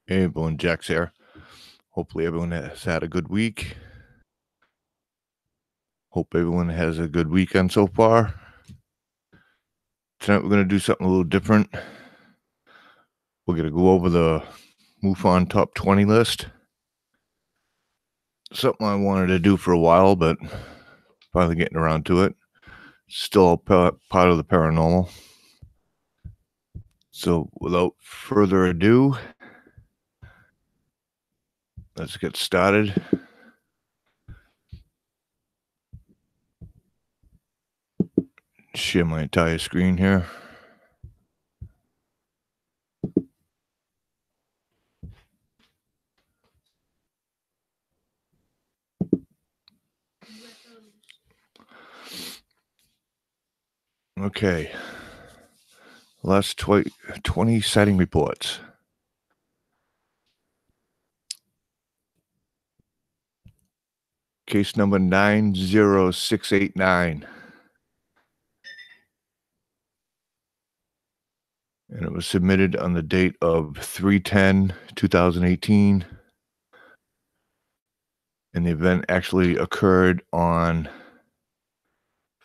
Hey, Bill and Jax here. Hopefully everyone has had a good week. Hope everyone has a good weekend so far. Tonight we're going to do something a little different. We're going to go over the MUFON Top 20 list. Something I wanted to do for a while, but finally getting around to it. Still part of the paranormal. So without further ado, let's get started. Share my entire screen here. Okay. Last 20 sighting reports. Case number 90689. And it was submitted on the date of 3/10/2018. And the event actually occurred on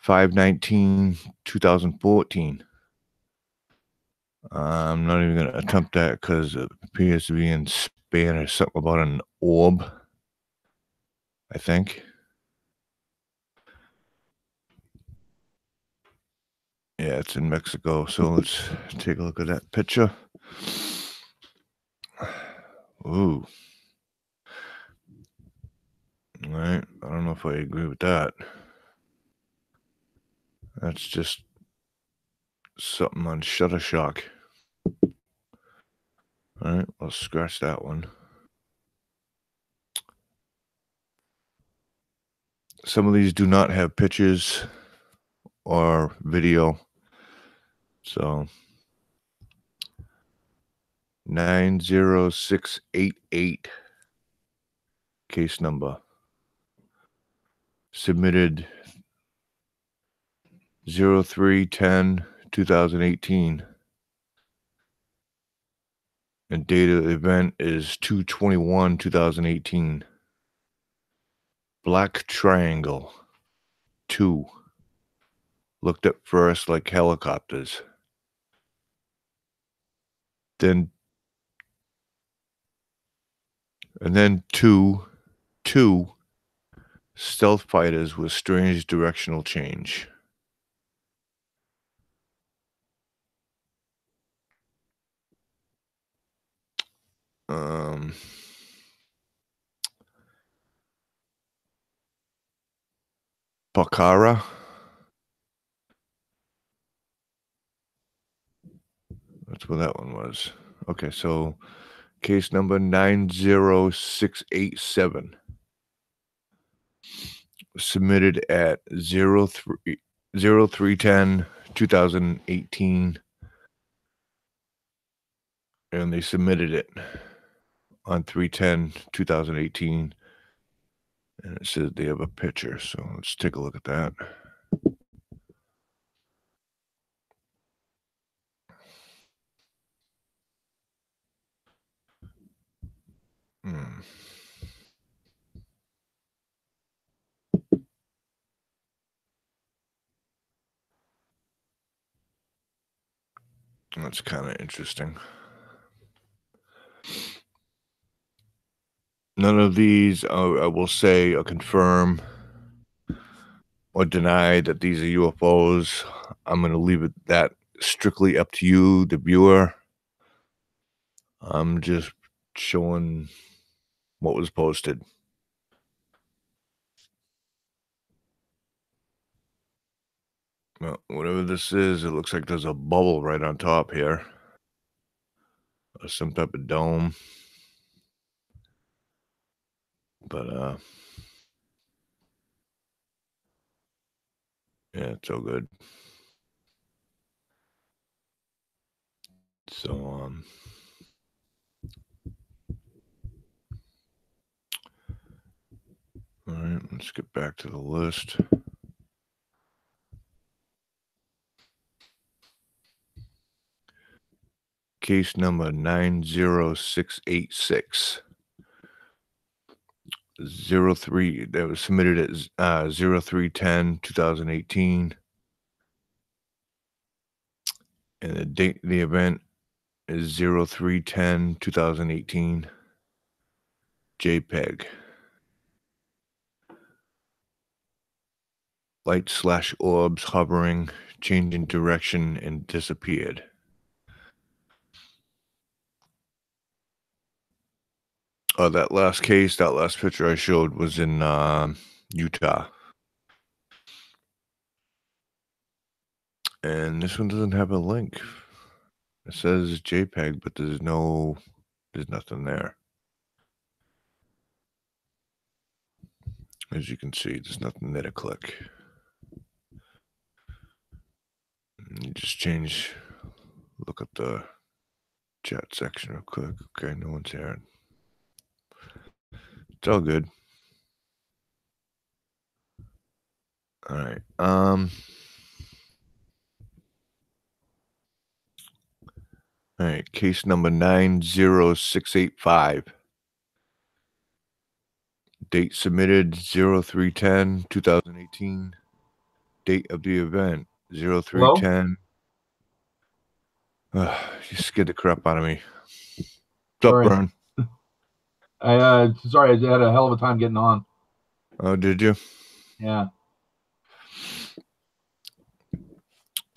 5/19/2014. I'm not even going to attempt that because it appears to be in Spanish, something about an orb, I think. Yeah, it's in Mexico. So let's take a look at that picture. Ooh. All right. I don't know if I agree with that. That's just something on Shutterstock. All right, let's scratch that one. Some of these do not have pictures or video. So 90688 case number. Submitted 03/10/2018. And date of the event is 2/21/2018. Black Triangle 2. Looked at first like helicopters. Then two stealth fighters with strange directional change. Bakara. That's what that one was. Okay, so case number 90687. Submitted at 03/10/2018. And they submitted it on 3/10/2018. And it says they have a picture. So let's take a look at that. That's kind of interesting. None of these, I will say, or confirm or deny that these are UFOs. I'm going to leave it that strictly up to you, the viewer. I'm just showing what was posted. Well, whatever this is, it looks like there's a bubble right on top here. Or some type of dome. But, yeah, it's so good. So, all right, let's get back to the list. case number 90686. 03 that was submitted at 03/10/2018, and the date of the event is 03/10/2018. JPEG. Light/orbs hovering, changing direction, and disappeared. Oh, that last case, that last picture I showed was in Utah. And this one doesn't have a link. It says JPEG, but there's nothing there. As you can see, there's nothing there to click. You just look at the chat section real quick. Okay, no one's here. It's all good. All right. All right, case number 90685. Date submitted 03/10/2018. Date of the event 03/10. You scared the crap out of me. What's up, Vern? Sorry, I had a hell of a time getting on. Oh, did you? Yeah.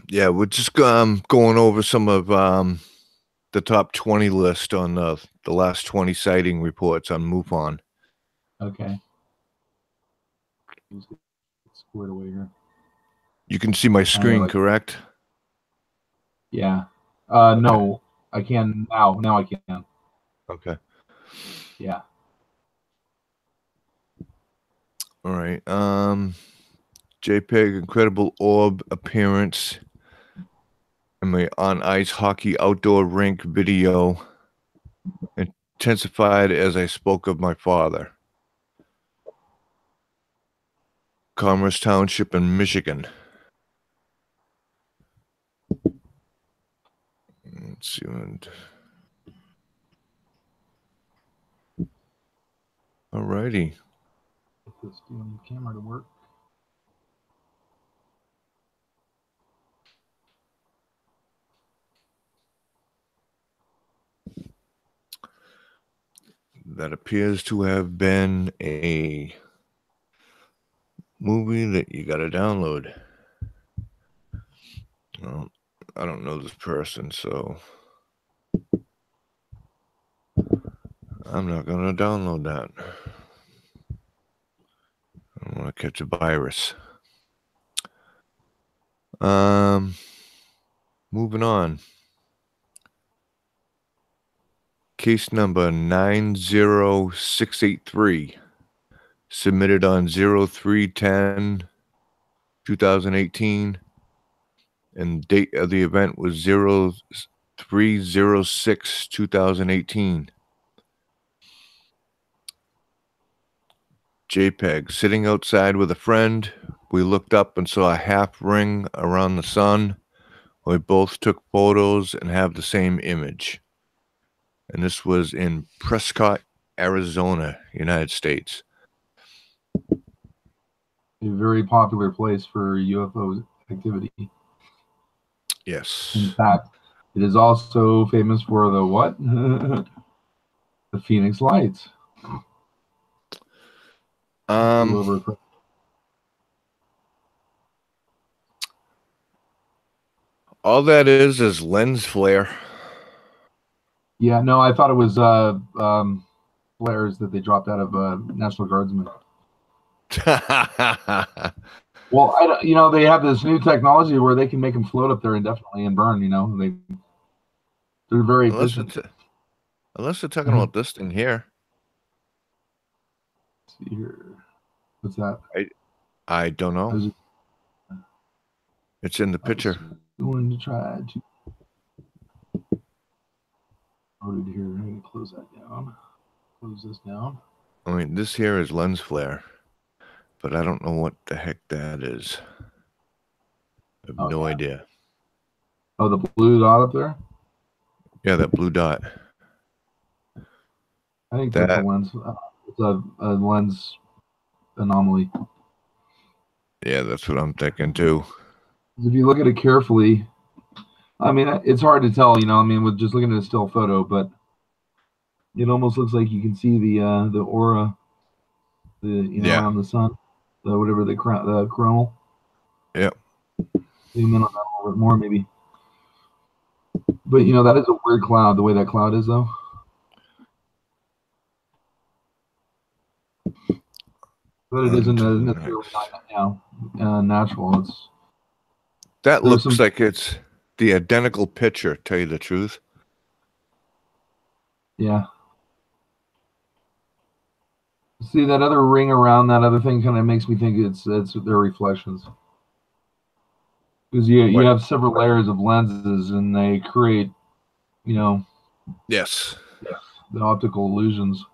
Yeah, we're just going over some of the top 20 list on the last 20 sighting reports on MUFON. Okay. Let's get squared away here. You can see my screen, correct? Yeah. Okay. No, I can now. Now I can. Okay. Yeah. All right. JPEG incredible orb appearance in my on ice hockey outdoor rink video intensified as I spoke of my father. Commerce Township in Michigan. Let's see. All righty. Get this camera to work. That appears to have been a movie that you got to download. Well, I don't know this person, so I'm not going to download that. I don't want to catch a virus. Moving on. Case number 90683. Submitted on 03/10/2018. And date of the event was 03/06/2018. JPEG. Sitting outside with a friend, we looked up and saw a half ring around the sun. We both took photos and have the same image. And this was in Prescott, Arizona, United States. A very popular place for UFO activity. Yes. In fact, it is also famous for the what? The Phoenix Lights. All that is lens flare. Yeah, no, I thought it was flares that they dropped out of National Guardsmen. Well, they have this new technology where they can make them float up there indefinitely and burn. They're very efficient. Unless they're talking about this thing here. Let's see here. What's that? I don't know. It's in the picture. I'm going to try to load it here. I'm going to close that down. Close this down. I mean, this here is lens flare, but I don't know what the heck that is. I have no idea. Oh, the blue dot up there? Yeah, that blue dot. I think that's a lens. It's a lens anomaly. Yeah, that's what I'm thinking too. If you look at it carefully, I mean, it's hard to tell, you know. I mean, with just looking at a still photo, but it almost looks like you can see the aura, around the sun, the whatever the coronal. Yep. Zoom in on that a little bit more, maybe. But that is a weird cloud. The way that cloud is, though. But it isn't necessarily not, natural. That There's looks some. like it's the identical picture, tell you the truth. Yeah. See that other ring around that other thing kind of makes me think it's their reflections. Because you What? have several layers of lenses and they create, Yes. the optical illusions.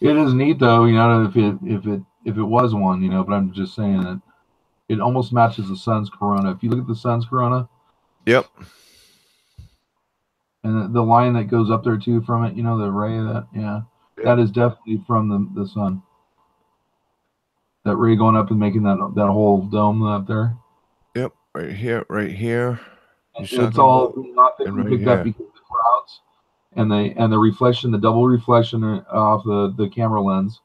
It is neat though, if it was one, but I'm just saying that it almost matches the sun's corona. If you look at the sun's corona, Yep. and the line that goes up there too from it, the ray of that, yeah, that is definitely from the sun. That ray going up and making that whole dome up there. Yep. Right here. Right here. It's all not that we picked up because of the clouds and the reflection, the double reflection off the camera lens,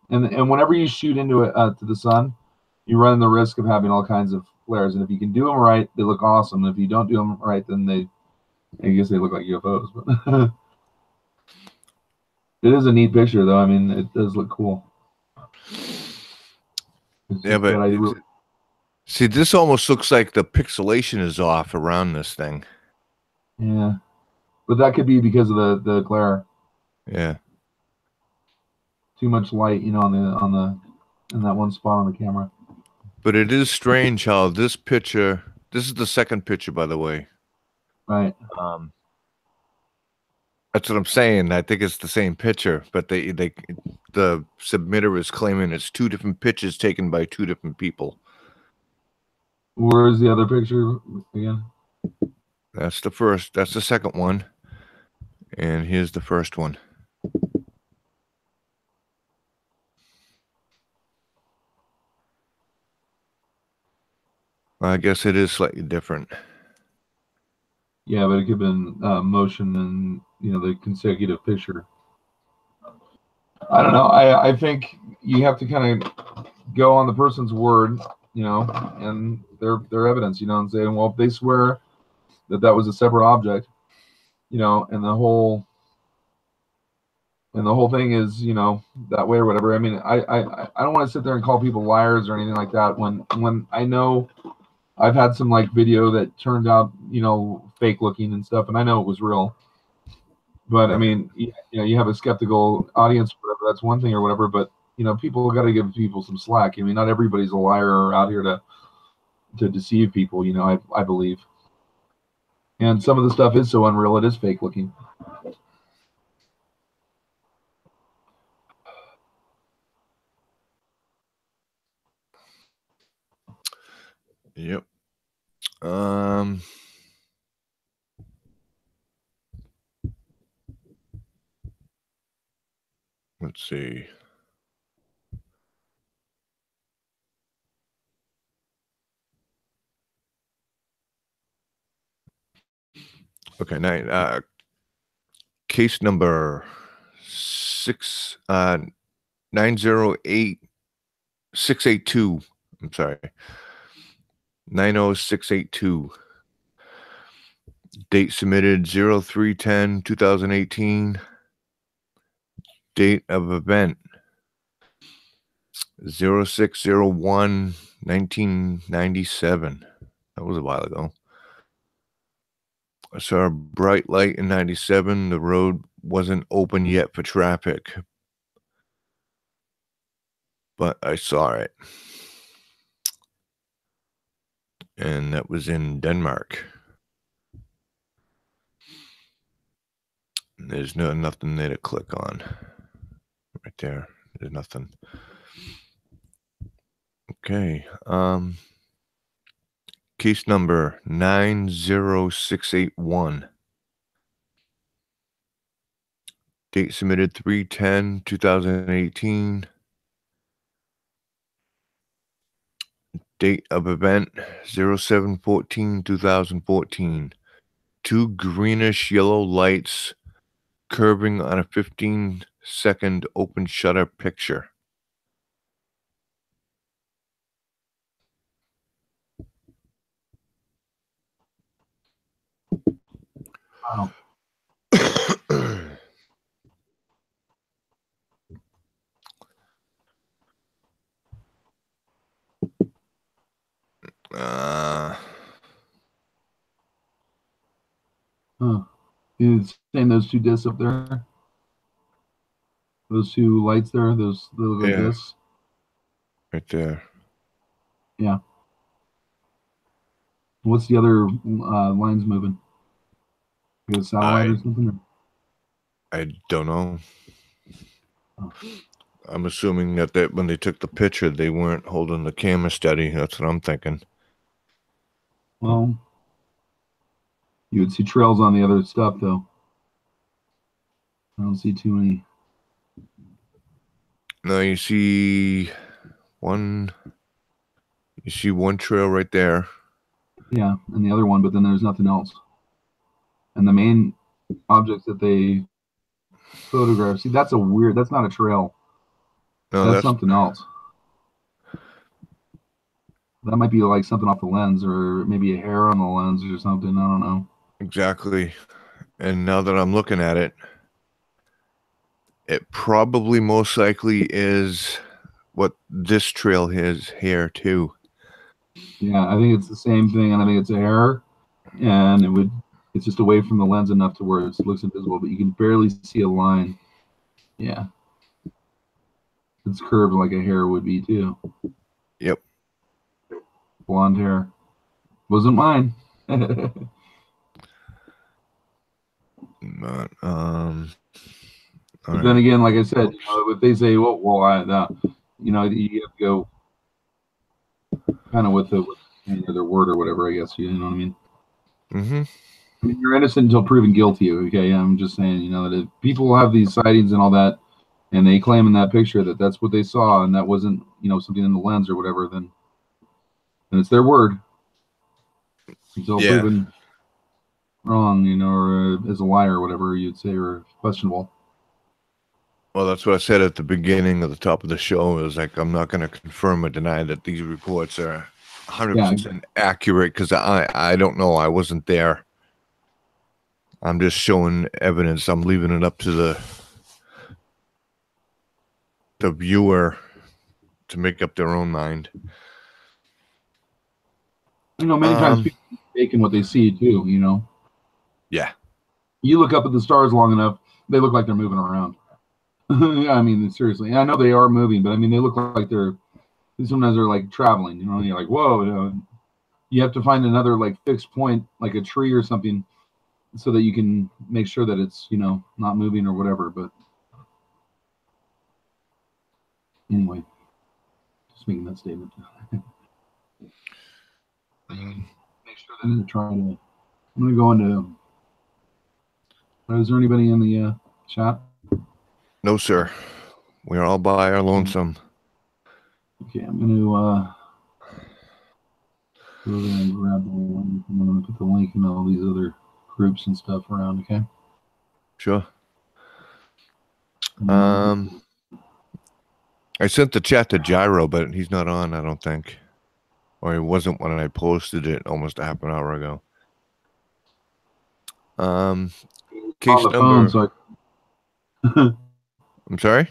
and whenever you shoot into it to the sun, you run the risk of having all kinds of flares. And if you can do them right, they look awesome. And if you don't do them right, then I guess they look like UFOs. But it is a neat picture, though. I mean, it does look cool. Yeah, but see, this almost looks like the pixelation is off around this thing. Yeah, but that could be because of the glare. Yeah. Too much light, in that one spot on the camera. But it is strange how this picture. This is the second picture, by the way. Right. That's what I'm saying. I think it's the same picture, but the submitter is claiming it's two different pictures taken by two different people. Where's the other picture again? That's the first. That's the second one. And here's the first one. I guess it is slightly different. Yeah, but it could have been motion and the consecutive picture. I don't know. I think you have to kind of go on the person's word, and their evidence, and say, well, if they swear that was a separate object, and the whole thing is, that way or whatever. I mean, I don't want to sit there and call people liars or anything like that. When I know I've had some like video that turned out, fake looking and stuff, and I know it was real. But I mean, you have a skeptical audience, or whatever. That's one thing, or whatever. But people got to give people some slack. I mean, not everybody's a liar or out here to deceive people. I believe. And some of the stuff is so unreal; it is fake looking. Yep. Let's see. Okay, case number 908682. I'm sorry. 90682. Date submitted 03/10/2018. Date of event 06/01/1997. That was a while ago. I saw a bright light in 97. The road wasn't open yet for traffic, but I saw it. And that was in Denmark. There's nothing there to click on. Right there. There's nothing. Okay. Case number 90681. Date submitted 3/10/2018. Date of event 07/14/2014. Two greenish yellow lights curving on a 15-second open shutter picture. Wow. uh, Huh. It's saying those two discs up there, those two lights there, those they look like yeah, this. right there. Yeah. What's the other lines moving? Like a satellite or something? I don't know. Oh. I'm assuming that when they took the picture, they weren't holding the camera steady. That's what I'm thinking. Well, you would see trails on the other stuff, though. I don't see too many. No, you see one trail right there. Yeah, and the other one, but then there's nothing else. And the main objects that they photograph, see, that's not a trail. No, That's that's something else. That might be like something off the lens, or maybe a hair on the lens or something. I don't know. exactly. And now that I'm looking at it, it probably most likely is what this trail is here too. Yeah, I think it's the same thing, and I think it's a hair, and it's just away from the lens enough to where it looks invisible, but you can barely see a line. Yeah, it's curved like a hair would be too. Yep. Blonde hair. Wasn't mine. But, But then again, like I said, if they say, "Well, you have to go kind of with their word or whatever." I guess you know what I mean. Mm-hmm. I mean, you're innocent until proven guilty. Okay, I'm just saying, that if people have these sightings and all that, and they claim in that picture that that's what they saw, and that wasn't, something in the lens or whatever, then it's their word until Yeah. proven wrong, or as a liar or whatever you'd say, or questionable. Well, that's what I said at the beginning of the top of the show. It was like, I'm not going to confirm or deny that these reports are 100% accurate because I don't know. I wasn't there. I'm just showing evidence. I'm leaving it up to the viewer to make up their own mind. Many times people taking what they see too. Yeah. You look up at the stars long enough, they look like they're moving around. I mean, seriously. And I know they are moving, but I mean, they look like sometimes they're like traveling, and you're like, whoa, you have to find another like fixed point, like a tree or something, so that you can make sure that it's, not moving or whatever. But anyway, just making that statement. Make sure that I'm going to go into, is there anybody in the chat? No, sir. We're all by our lonesome. Okay, I'm going to go there and grab the link. I'm going to put the link in all these other groups and stuff around, okay? Sure. I sent the chat to Gyro, but he's not on, I don't think. Or he wasn't when I posted it almost a half an hour ago. Case on the number. phone, so I'm sorry?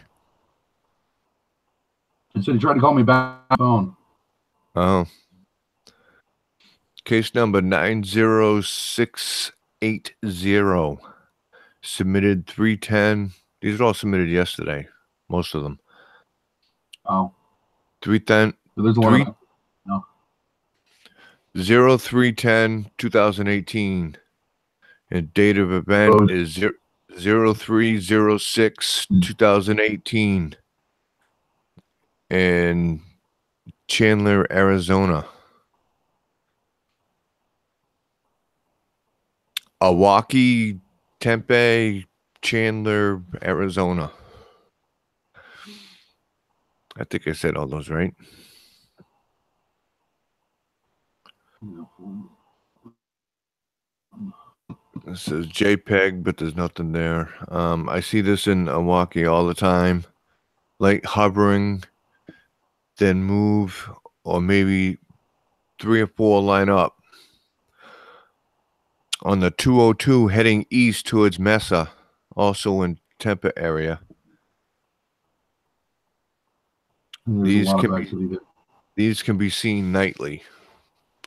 I said he tried to call me back on the phone. Oh. Case number 90680. Submitted 310. These are all submitted yesterday. Most of them. Oh. 310. So there's a lot of 03/10/2018. And date of event is 03/06/2018 in Chandler, Arizona. Awaki Tempe Chandler, Arizona. I think I said all those right. This says JPEG, but there's nothing there. I see this in Milwaukee all the time. Like hovering, then move, or maybe 3 or 4 line up. On the 202 heading east towards Mesa, also in Tampa area. There's a lot of activity there. These can be seen nightly,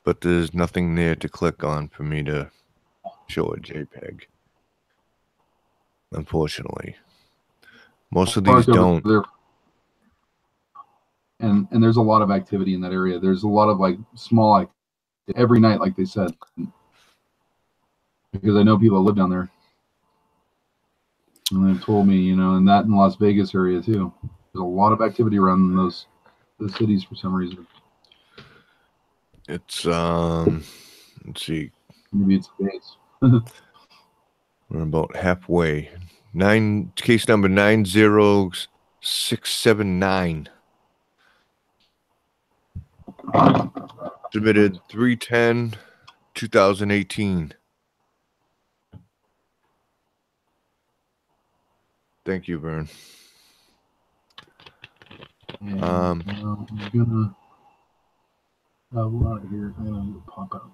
but there's nothing there to click on for me to show a JPEG. Unfortunately, most of these don't. There. And there's a lot of activity in that area. There's a lot of like small activity every night, like they said, because I know people live down there, and they've told me, you know, and that in Las Vegas area too. There's a lot of activity around those cities for some reason. It's let's see. Maybe it's base. We're about halfway. Case number 90679. Submitted 3/10/2018. Thank you, Vern. And, I'm gonna have a lot here. I'm gonna pop out.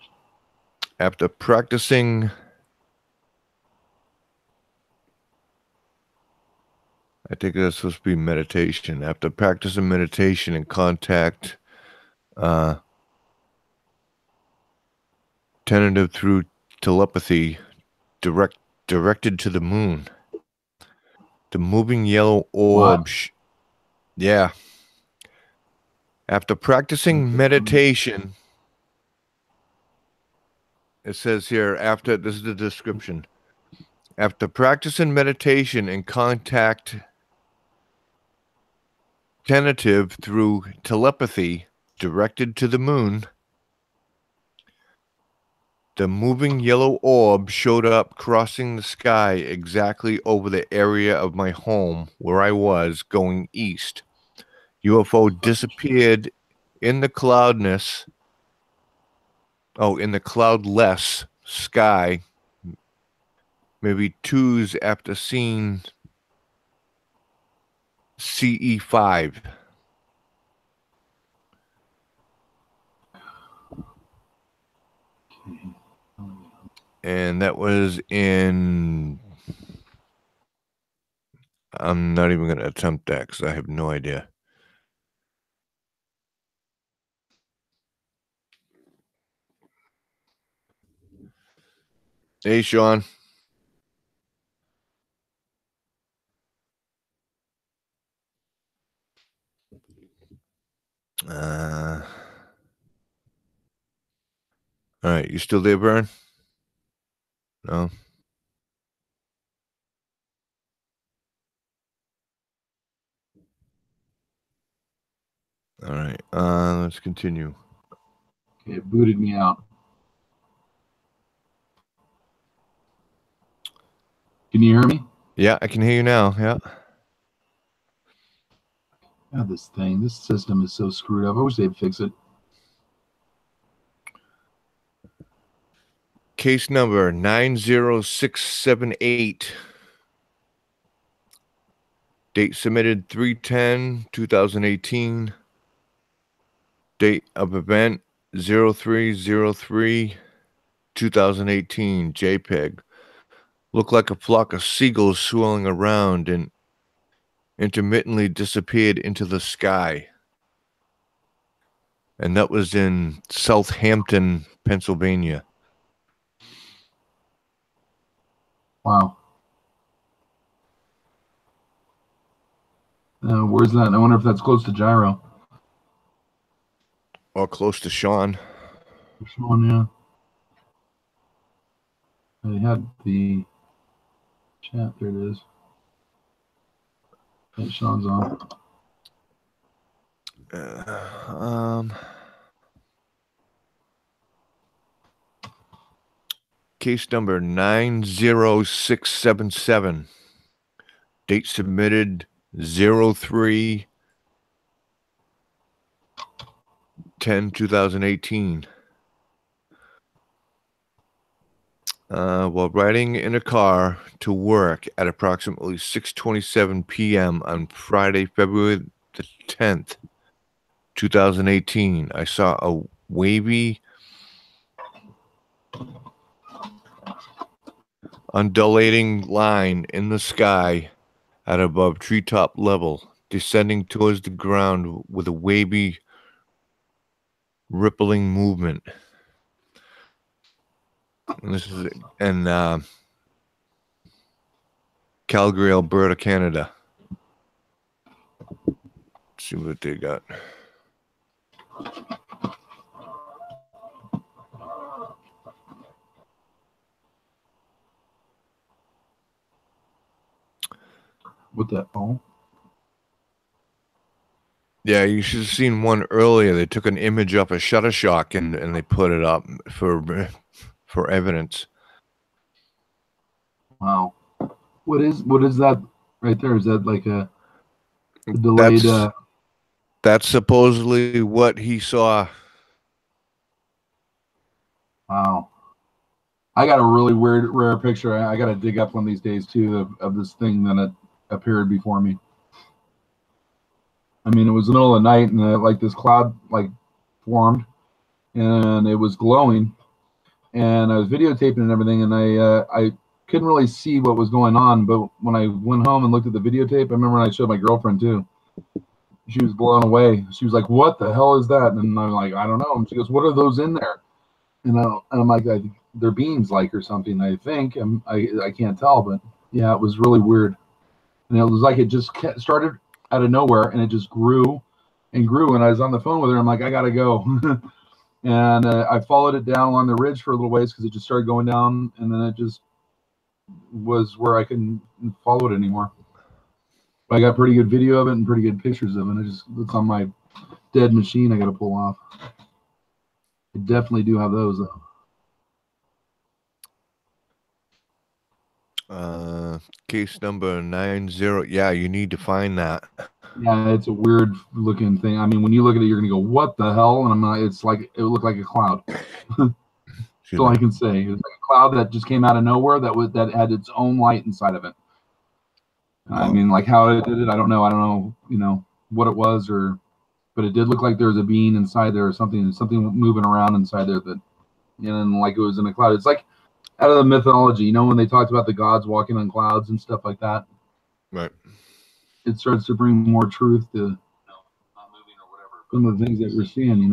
After practicing, I think that's supposed to be meditation. After practicing meditation and contact, tentative through telepathy, directed to the moon. The moving yellow orb. Yeah. After practicing meditation, it says here, this is the description. After practicing meditation and contact tentative through telepathy directed to the moon, the moving yellow orb showed up crossing the sky exactly over the area of my home where I was going east. UFO disappeared in the cloudless sky, maybe 2s after seeing CE5. And that was in... I'm not even going to attempt that because I have no idea. Hey, Sean. All right, you still there, Vern? No. All right, let's continue. Okay, it booted me out. Can you hear me? Yeah, I can hear you now. Yeah. God, this system is so screwed up. I wish they'd fix it. Case number 90678. Date submitted 3/10/2018. Date of event 03/03/2018. JPEG. Looked like a flock of seagulls swirling around and intermittently disappeared into the sky. And that was in Southampton, Pennsylvania. Wow. Where's that? I wonder if that's close to Gyro. Or close to Sean. Sean, yeah. I had the chat. There it is. Okay, Sean's on. Case number 90677. Date submitted 03 10 2018. While riding in a car to work at approximately 6:27 p.m. on Friday, February the 10th, 2018, I saw a wavy, undulating line in the sky at above treetop level, descending towards the ground with a wavy, rippling movement. And this is in Calgary, Alberta, Canada. Let's see what they got. What the hell? Yeah, you should have seen one earlier. They took an image up a Shutterstock and they put it up for evidence. Wow. What is that right there? Is that like a delayed? That's supposedly what he saw. Wow. I got a really rare picture. I got to dig up one of these days too of this thing that appeared before me. I mean, it was the middle of the night, and like this cloud like formed, and it was glowing, and I was videotaping and everything, and I couldn't really see what was going on, but when I went home and looked at the videotape, I remember when I showed my girlfriend too. She was blown away. She was like, "What the hell is that?" And I'm like, "I don't know." And she goes, "What are those in there?" And I'm like, "They're beans, like, or something." I think I can't tell, but yeah, it was really weird. And it was like it just started out of nowhere, and it just grew and grew. And I was on the phone with her. I'm like, "I gotta go." And I followed it down along the ridge for a little ways because it just started going down, and then it just was where I couldn't follow it anymore. But I got pretty good video of it and pretty good pictures of it. It's on my dead machine. I got to pull off. I definitely do have those though. Case number 90. Yeah, you need to find that. Yeah, it's a weird looking thing. I mean, when you look at it, you're gonna go, "What the hell?" And I'm not. It's like it looked like a cloud. That's all I can say. It was like a cloud that just came out of nowhere. That had its own light inside of it. I mean, like how it did it, I don't know. I don't know, what it was, but it did look like there was a being inside there or something moving around inside there that, and like it was in a cloud. It's like out of the mythology, when they talked about the gods walking on clouds and stuff like that. Right. It starts to bring more truth to some of the things that we're seeing, and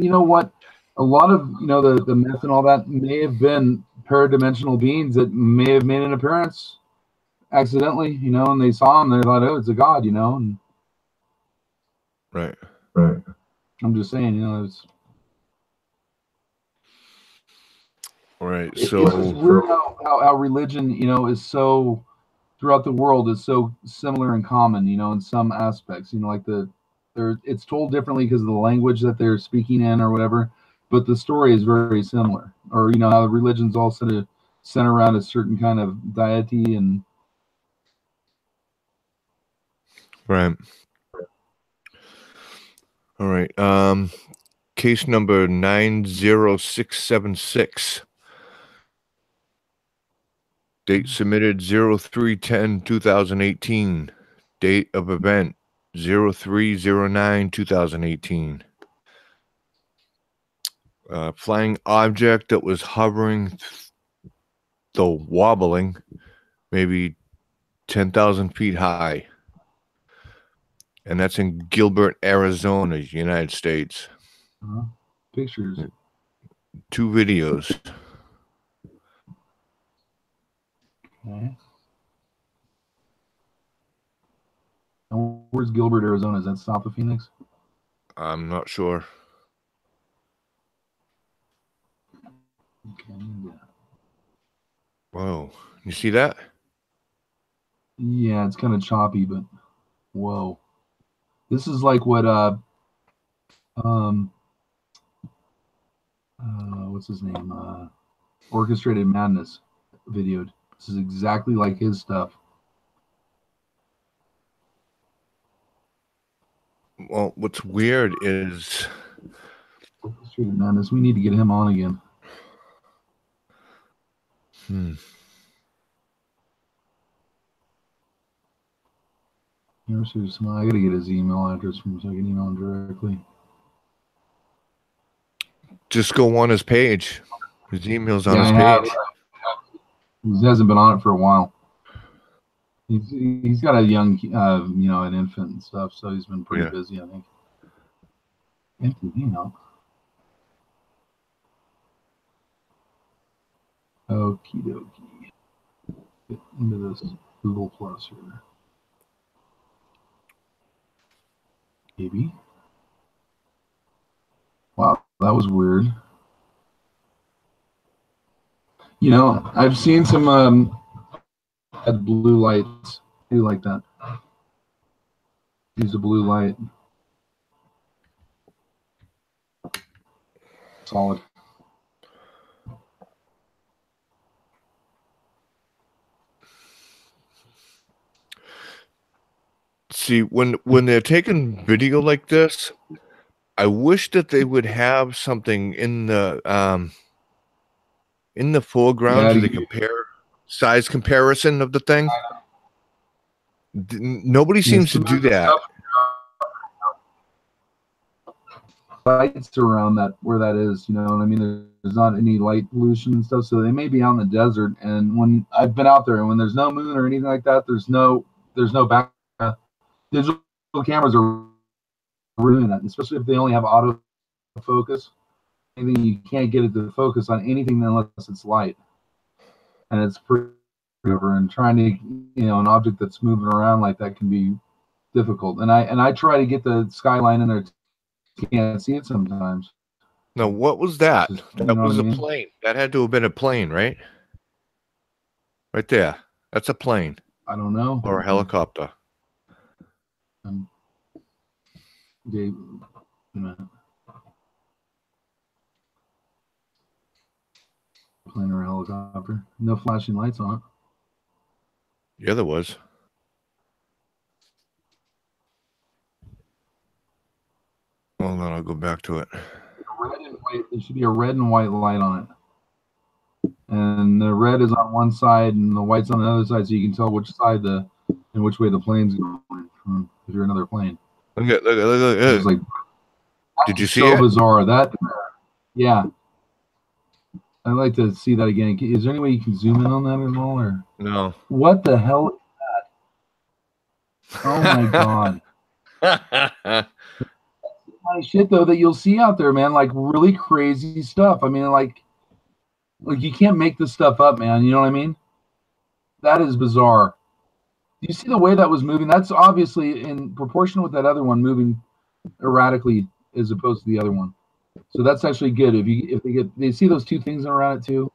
you know what? A lot of the myth and all that may have been paradimensional beings that may have made an appearance accidentally, and they saw him, they thought, "Oh, it's a god," and Right. I'm just saying, it's Right. it's So just weird how religion, is so throughout the world is so similar and common, in some aspects, like it's told differently because of the language that they're speaking in or whatever, but the story is very similar. Or how the religions all sort of center around a certain kind of deity and right. All right. Case number 90676. Date submitted 03/10/2018. Date of event 03/09/2018. Flying object that was hovering, though wobbling, maybe 10,000 feet high. And that's in Gilbert, Arizona, United States. pictures. 2 videos. Okay. And where's Gilbert, Arizona? Is that south of Phoenix? I'm not sure. Okay. Whoa. You see that? Yeah, it's kind of choppy, but whoa. This is like what what's his name? Orchestrated Madness videoed. This is exactly like his stuff. Well, what's weird is Street Madness. We need to get him on again. I gotta get his email address from so I can email him directly. Just go on his page. His email's on his have. page. He hasn't been on it for a while. He's got a young, an infant and stuff, so he's been pretty busy, I think. Empty email. Okie dokie. Get into this Google Plus here. Maybe. Wow, that was weird. You know, I've seen some blue lights. I do like that. Use a blue light. Solid. See, when they're taking video like this, I wish that they would have something in the foreground to compare size comparison of the thing. Nobody seems to do that. Lights around that where that is, you know what I mean? There's not any light pollution and stuff, so they may be out in the desert. And when I've been out there, and when there's no moon or anything like that, there's no back. Digital cameras are ruining that, especially if they only have auto focus. Anything you can't get it to focus on anything unless it's light, and it's pretty over. And trying to, an object that's moving around like that can be difficult. And I try to get the skyline in there. Can't see it sometimes. No, what was that? That was a plane. That had to have been a plane, right? Right there. That's a plane. I don't know. Or a helicopter. Plane or a helicopter. No flashing lights on it. Yeah, there was. Hold on, I'll go back to it. Red and white. There should be a red and white light on it, and the red is on one side and the white's on the other side, so you can tell which side and which way the plane's going. If you're another plane. Look. It's like, did you see it? So bizarre. That, yeah. I'd like to see that again. Is there any way you can zoom in on that at all, or no? What the hell is that? Oh my god. Shit though that you'll see out there, man, like really crazy stuff. I mean, like you can't make this stuff up, man. You know what I mean? That is bizarre. You see the way that was moving? That's obviously in proportion with that other one moving erratically as opposed to the other one. So that's actually good. If they see those two things around it too.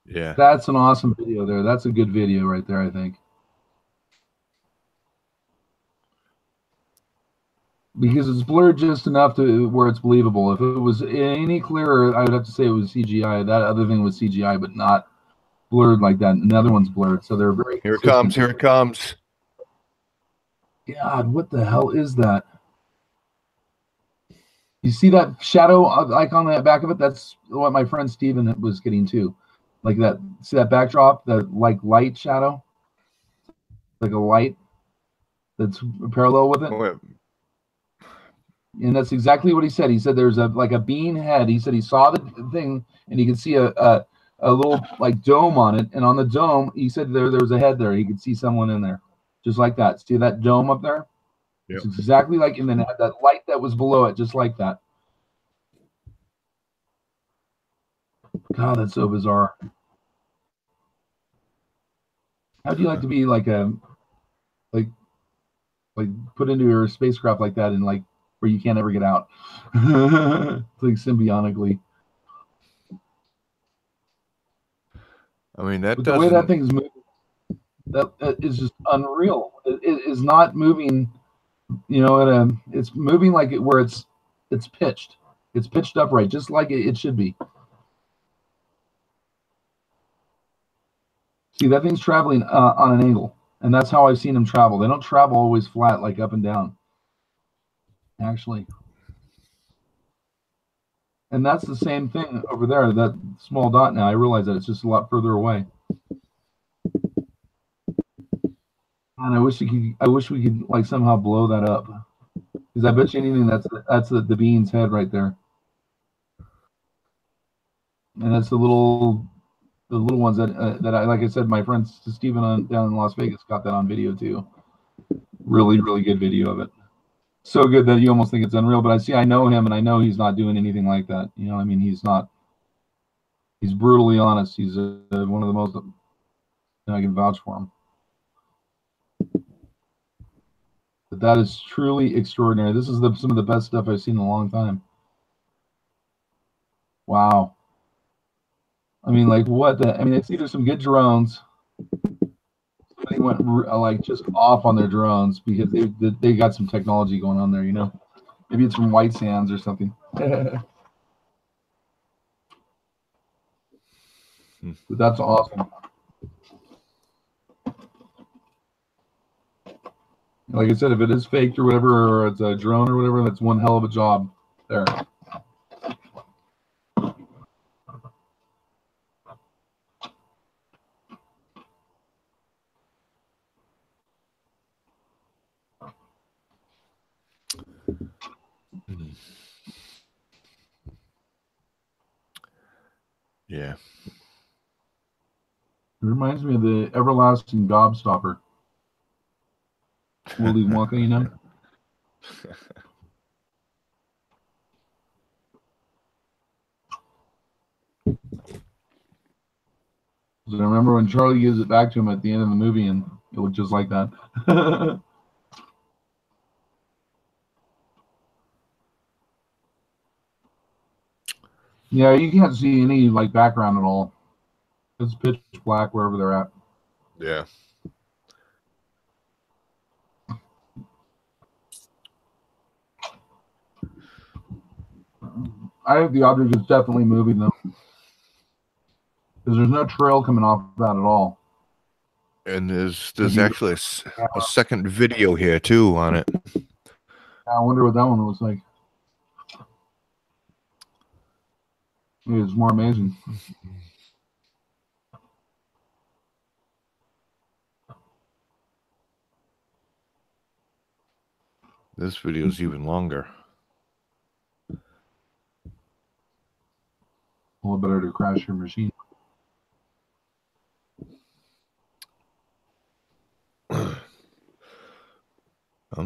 Yeah. That's an awesome video there. That's a good video right there, I think. Because it's blurred just enough to where it's believable. If it was any clearer, I would have to say it was CGI. That other thing was CGI, but not blurred like that. And the other one's blurred, so they're very Here consistent. It comes. Here it comes. God, what the hell is that? You see that shadow icon on the back of it? That's what my friend Steven was getting too. Like that. See that backdrop? That like light shadow? Like a light that's parallel with it? Oh, and that's exactly what he said. He said there's a bean head. He said he saw the thing and he could see a little like dome on it. And on the dome, he said there was a head there. He could see someone in there. Just like that. See that dome up there? Yep. It's exactly like, and then it had that light that was below it, just like that. God, that's so bizarre. How do you like to be like put into your spacecraft like that and like where you can't ever get out? Like symbiotically. I mean, the way that thing's moving, that is just unreal. It is not moving, it's moving like where it's pitched. It's pitched upright, just like it should be. See, that thing's traveling on an angle, And that's how I've seen them travel. They don't travel always flat, like up and down, actually. And that's the same thing over there, that small dot now. I realize that it's just a lot further away. And I wish we could like somehow blow that up. Because I bet you anything that's the bean's head right there. And that's the little ones that I, like I said, my friend Steven down in Las Vegas got that on video too. Really, really good video of it. So good that you almost think it's unreal. But I know him, and I know he's not doing anything like that. You know, I mean, he's not. He's brutally honest. He's one of the most. I can vouch for him. But that is truly extraordinary. This is some of the best stuff I've seen in a long time. Wow. I mean, like what the? I mean, it's either some good drones. Somebody went like just off on their drones because they got some technology going on there. You know, maybe it's from White Sands or something. But that's awesome. Like I said, if it is faked or whatever, or it's a drone or whatever, that's one hell of a job there. Yeah. It reminds me of the everlasting gobstopper. Willy Wonka, you know? I remember when Charlie gives it back to him at the end of the movie, and it looked just like that. Yeah, you can't see any like background at all. It's pitch black wherever they're at. Yeah. I think the object is definitely moving though, because there's no trail coming off that at all. And there's actually a second video here too on it. I wonder what that one looks like. It's more amazing. This video is even longer. A little better to crash your machine. Come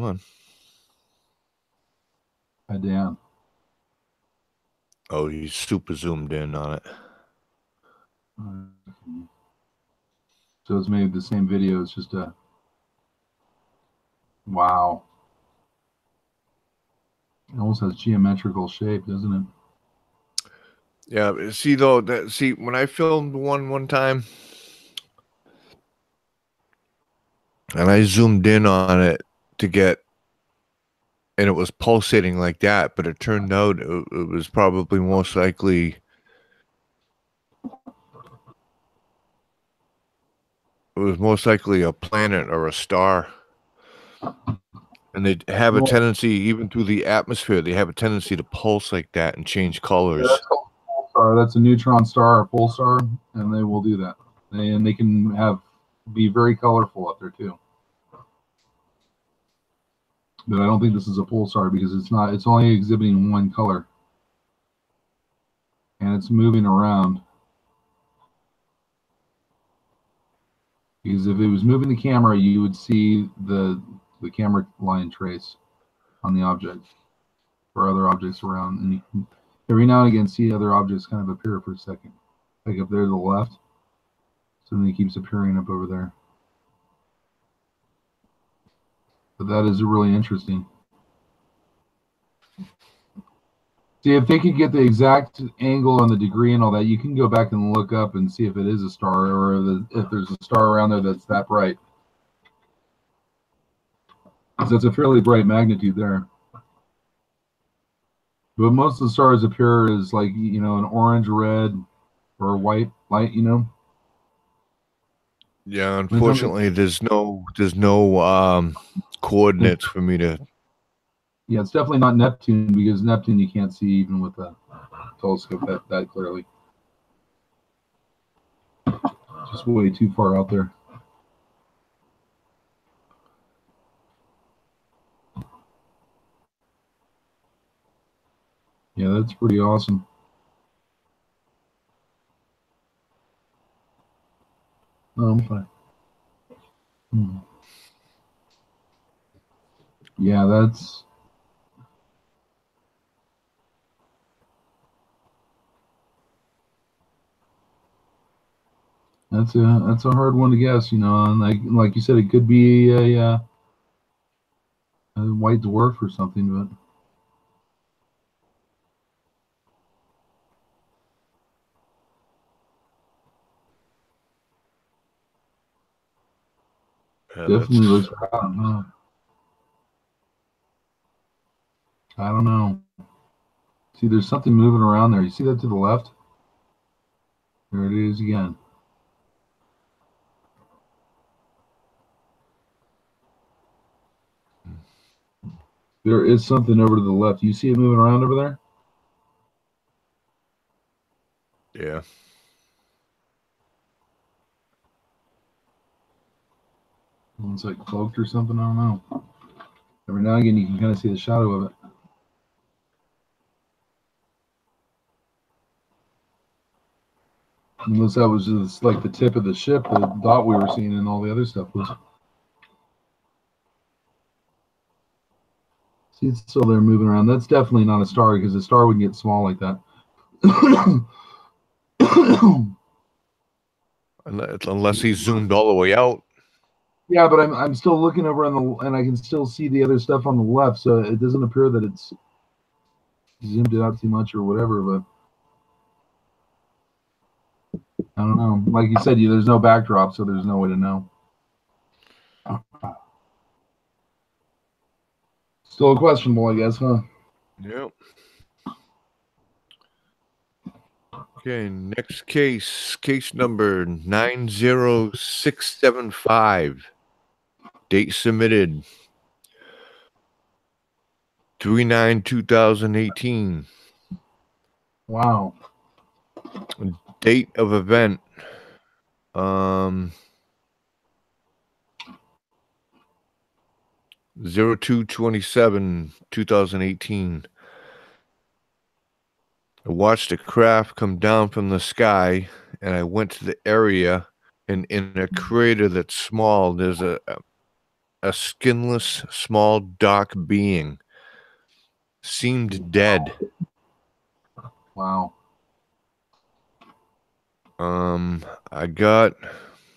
on. Damn. Oh, he's super zoomed in on it. So it's made the same video. It's just a wow. It almost has geometrical shape, doesn't it? Yeah. See though, when I filmed one time, and I zoomed in on it to get, and it was pulsating like that, but it turned out it was probably most likely. It was most likely a planet or a star. And they have a tendency, even through the atmosphere, they have a tendency to pulse like that and change colors. Yeah, that's called a pulsar. That's a neutron star or pulsar, and they will do that. And they can be very colorful up there too. But I don't think this is a pulsar because it's not. It's only exhibiting one color, and it's moving around. Because if it was moving the camera, you would see the camera line trace on the object or other objects around, and you can every now and again see other objects kind of appear for a second, like up there to the left. So then it keeps appearing up over there. But that is really interesting. See, if they could get the exact angle and the degree and all that, you can go back and look up and see if it is a star or if there's a star around there that's that bright. So it's a fairly bright magnitude there. But most of the stars appear as like, you know, an orange, red, or white light, you know. Yeah, When it comes to, unfortunately, there's no coordinates for me to. yeah, it's definitely not Neptune because Neptune you can't see even with a telescope that clearly. Just way too far out there. Yeah, that's pretty awesome. Oh, I'm fine. Yeah, that's a hard one to guess, you know. And like you said, it could be a white dwarf or something, Yeah, but definitely that's looks. I don't know. I don't know. See, there's something moving around there. You see that to the left? There it is again. There is something over to the left. You see it moving around over there? yeah. It's like cloaked or something. I don't know. Every now and again, you can kind of see the shadow of it. Unless that was just like the tip of the ship, the dot we were seeing, and all the other stuff was. See, it's still there moving around. That's definitely not a star because a star wouldn't get small like that. Unless he zoomed all the way out. Yeah, but I'm still looking over on the and I can still see the other stuff on the left, so it doesn't appear that it's zoomed it out too much or whatever. But I don't know. Like you said, there's no backdrop, so there's no way to know. Still questionable, I guess, huh? Yep. Okay, next case number 90675. Date submitted 3/9/2018. Wow. Date of event um 02/27/2018. I watched a craft come down from the sky, and I went to the area, and in a crater that's small, there's a skinless, small, dark being. Seemed dead. Wow. I got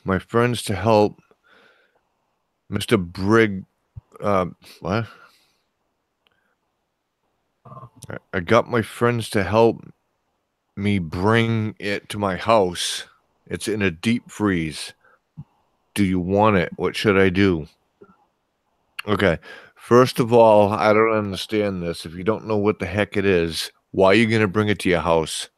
my friends to help Mr. Brigg. What? I got my friends to help me bring it to my house. It's in a deep freeze. Do you want it? What should I do? Okay. First of all, I don't understand this. If you don't know what the heck it is, why are you going to bring it to your house?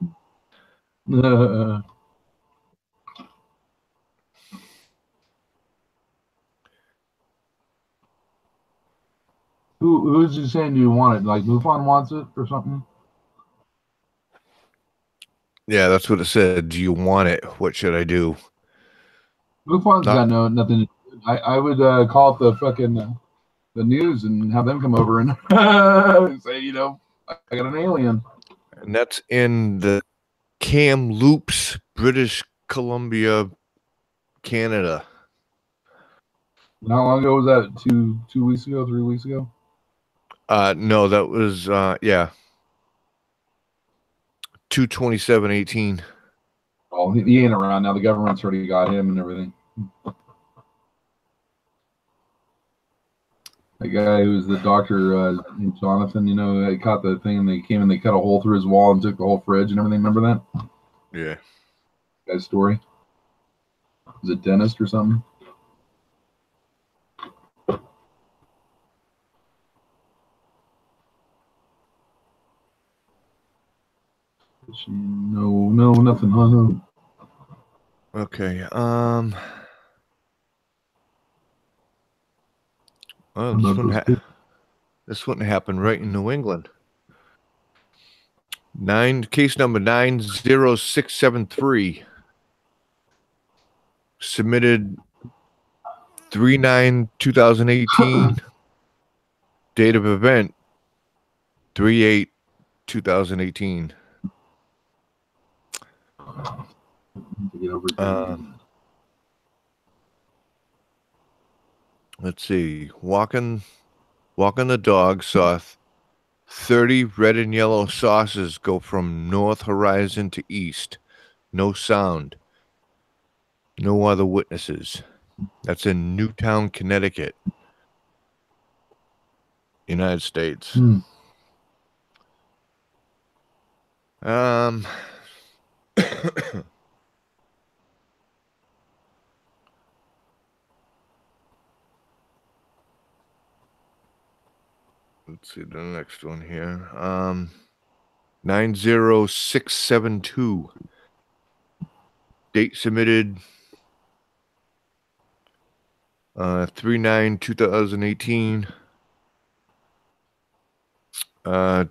Who's you saying you want it? Like Mufon wants it or something? Yeah, that's what it said. Do you want it? What should I do? Mufon's Not got nothing. I would call it the fucking the news and have them come over and say, I got an alien. And that's in the Kamloops, British Columbia, Canada. How long ago was that? Two weeks ago, 3 weeks ago? No, that was yeah, 2/27/18. Oh, he ain't around now. The government's already got him and everything. That guy who was the doctor, Jonathan, they caught the thing and they came and they cut a hole through his wall and took the whole fridge and everything. Remember that Yeah. guy's story? Was it dentist or something? No, nothing. Huh? No. Okay. Oh, about those people. this one happened right in New England. Case number 90673. Submitted 3/9/2018. Date of event 3/8/2018. To get over Let's see. Walking the dog, saw 30 red and yellow saucers go from north horizon to east. No sound. No other witnesses. That's in Newtown, Connecticut, United States. Let's see the next one here. 90672. Date submitted 3/9/2018.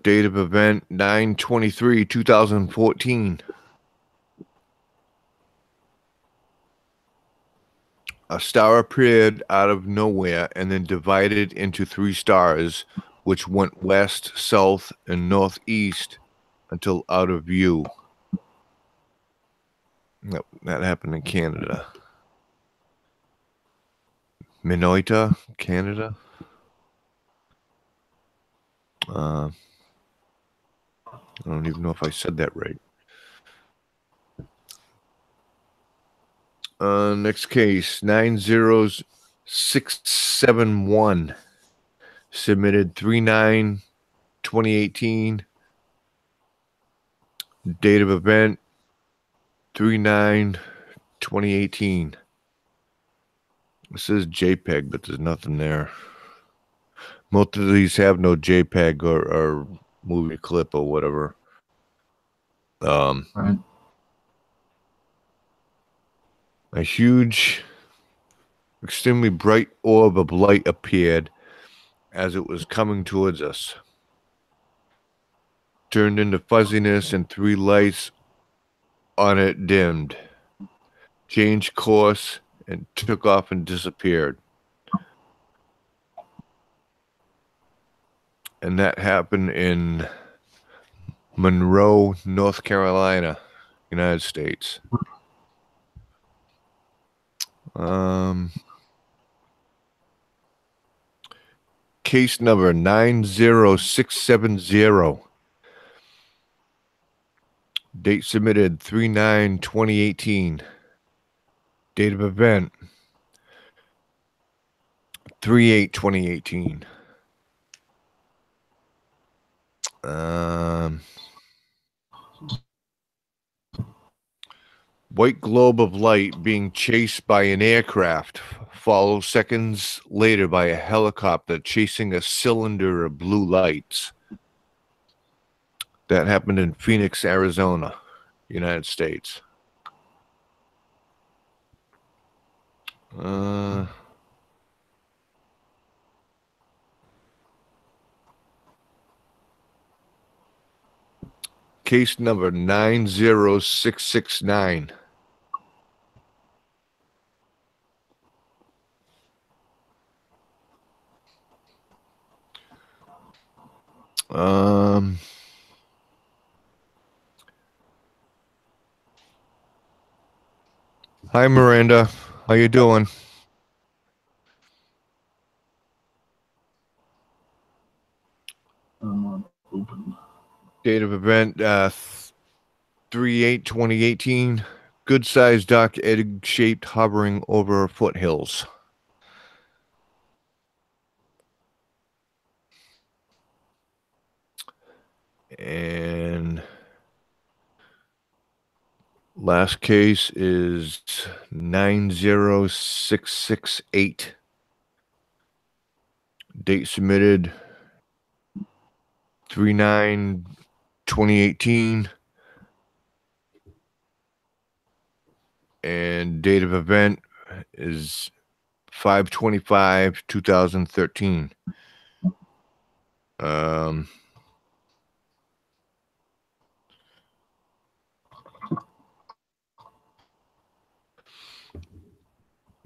Date of event 9/23/2014. A star appeared out of nowhere and then divided into 3 stars, which went west, south, and northeast until out of view. Yep, that happened in Canada. Minoita, Canada. I don't even know if I said that right. Next case, 90671. Submitted 3/9/2018. Date of event 3/9/2018. This is JPEG, but there's nothing there. Most of these have no JPEG or movie clip or whatever. right. A huge, extremely bright orb of light appeared as it was coming towards us. Turned into fuzziness and 3 lights on it dimmed. Changed course and took off and disappeared. And that happened in Monroe, North Carolina, United States. Case number 90670. Date submitted 3/9/2018. Date of event 3/8/2018. White globe of light being chased by an aircraft, followed seconds later by a helicopter chasing a cylinder of blue lights. That happened in Phoenix, Arizona, United States. Case number 90669. Hi, Miranda. How you doing? Open. Date of event 3/8/2018. Good-sized duck, egg-shaped, hovering over foothills. And last case is 90668. Date submitted 3/9/2018. And date of event is 5/25/2013.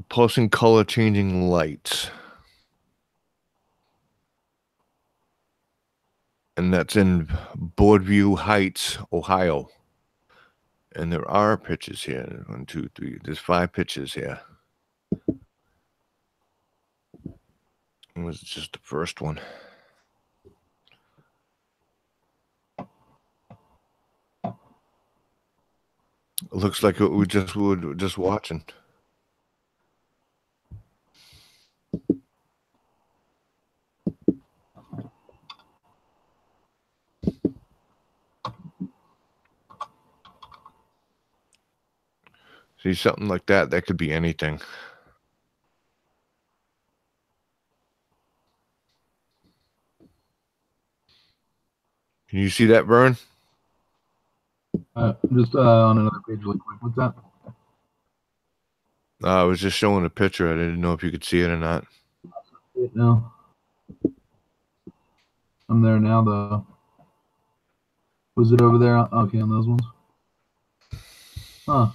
Pulsing color changing lights. And that's in Boardview Heights, Ohio. And there are pictures here. 1, 2, 3. There's 5 pictures here. It was just the first one. It looks like we were just watching. See, something like that, that could be anything. Can you see that, Vern? Just on another page really quick. What's that? I was just showing a picture. I didn't know if you could see it or not. No. I'm there now, though. Was it over there? Okay, on those ones. Huh.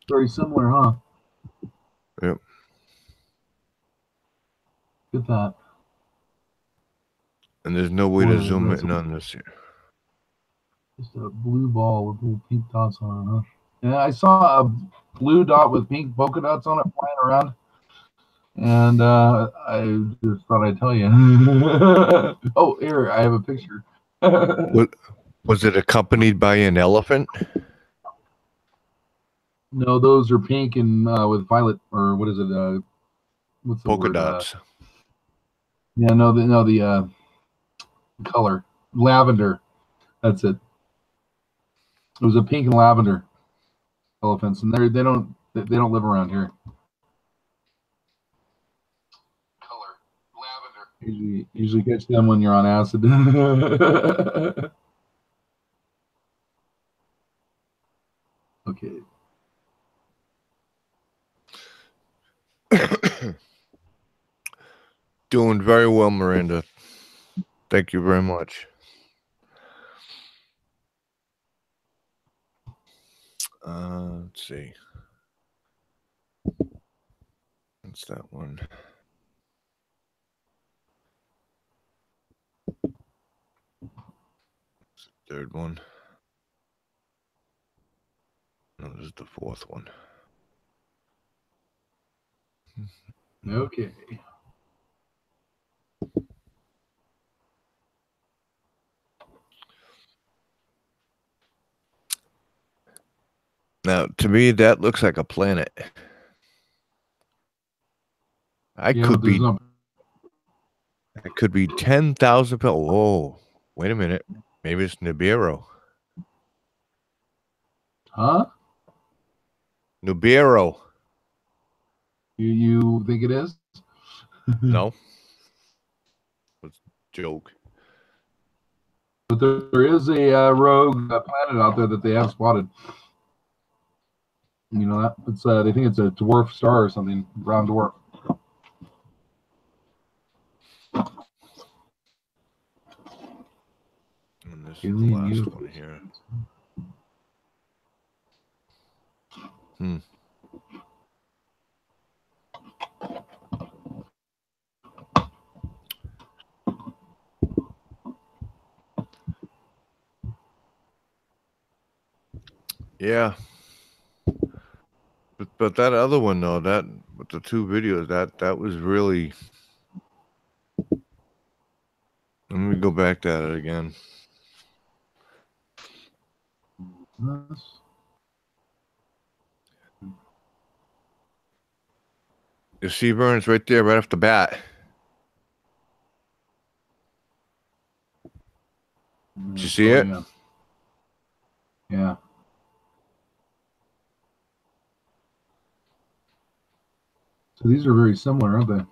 Very similar, huh? Yep. Look at that. And there's no way to zoom in on this here. Just a blue ball with little pink dots on it, huh? Yeah, I saw a blue dot with pink polka dots on it flying around. And I just thought I'd tell you. Oh, here, I have a picture. Was it accompanied by an elephant? No, those are pink and with violet, or what is it? What's the Polka word? dots. Yeah, the color lavender. That's it. It was a pink and lavender elephants, and they don't live around here. Color lavender. Usually catch them when you're on acid. Okay. Doing very well, Miranda. Thank you very much. Let's see. What's that one? Third one. No, this is the fourth one. Okay. Now, to me, that looks like a planet. I could be 10,000 people. Whoa, wait a minute. Maybe it's Nibiru. Huh? Nibiru. You think it is? No. It's a joke. But there is a rogue planet out there that they have spotted. You know that? It's they think it's a dwarf star or something, brown dwarf. And this is the last one here. Yeah. But that other one though, that with the 2 videos, that was really. Let me go back to it again. You see, Vern's right there, right off the bat. Did you see it? Yeah. Yeah. So these are very similar, aren't they?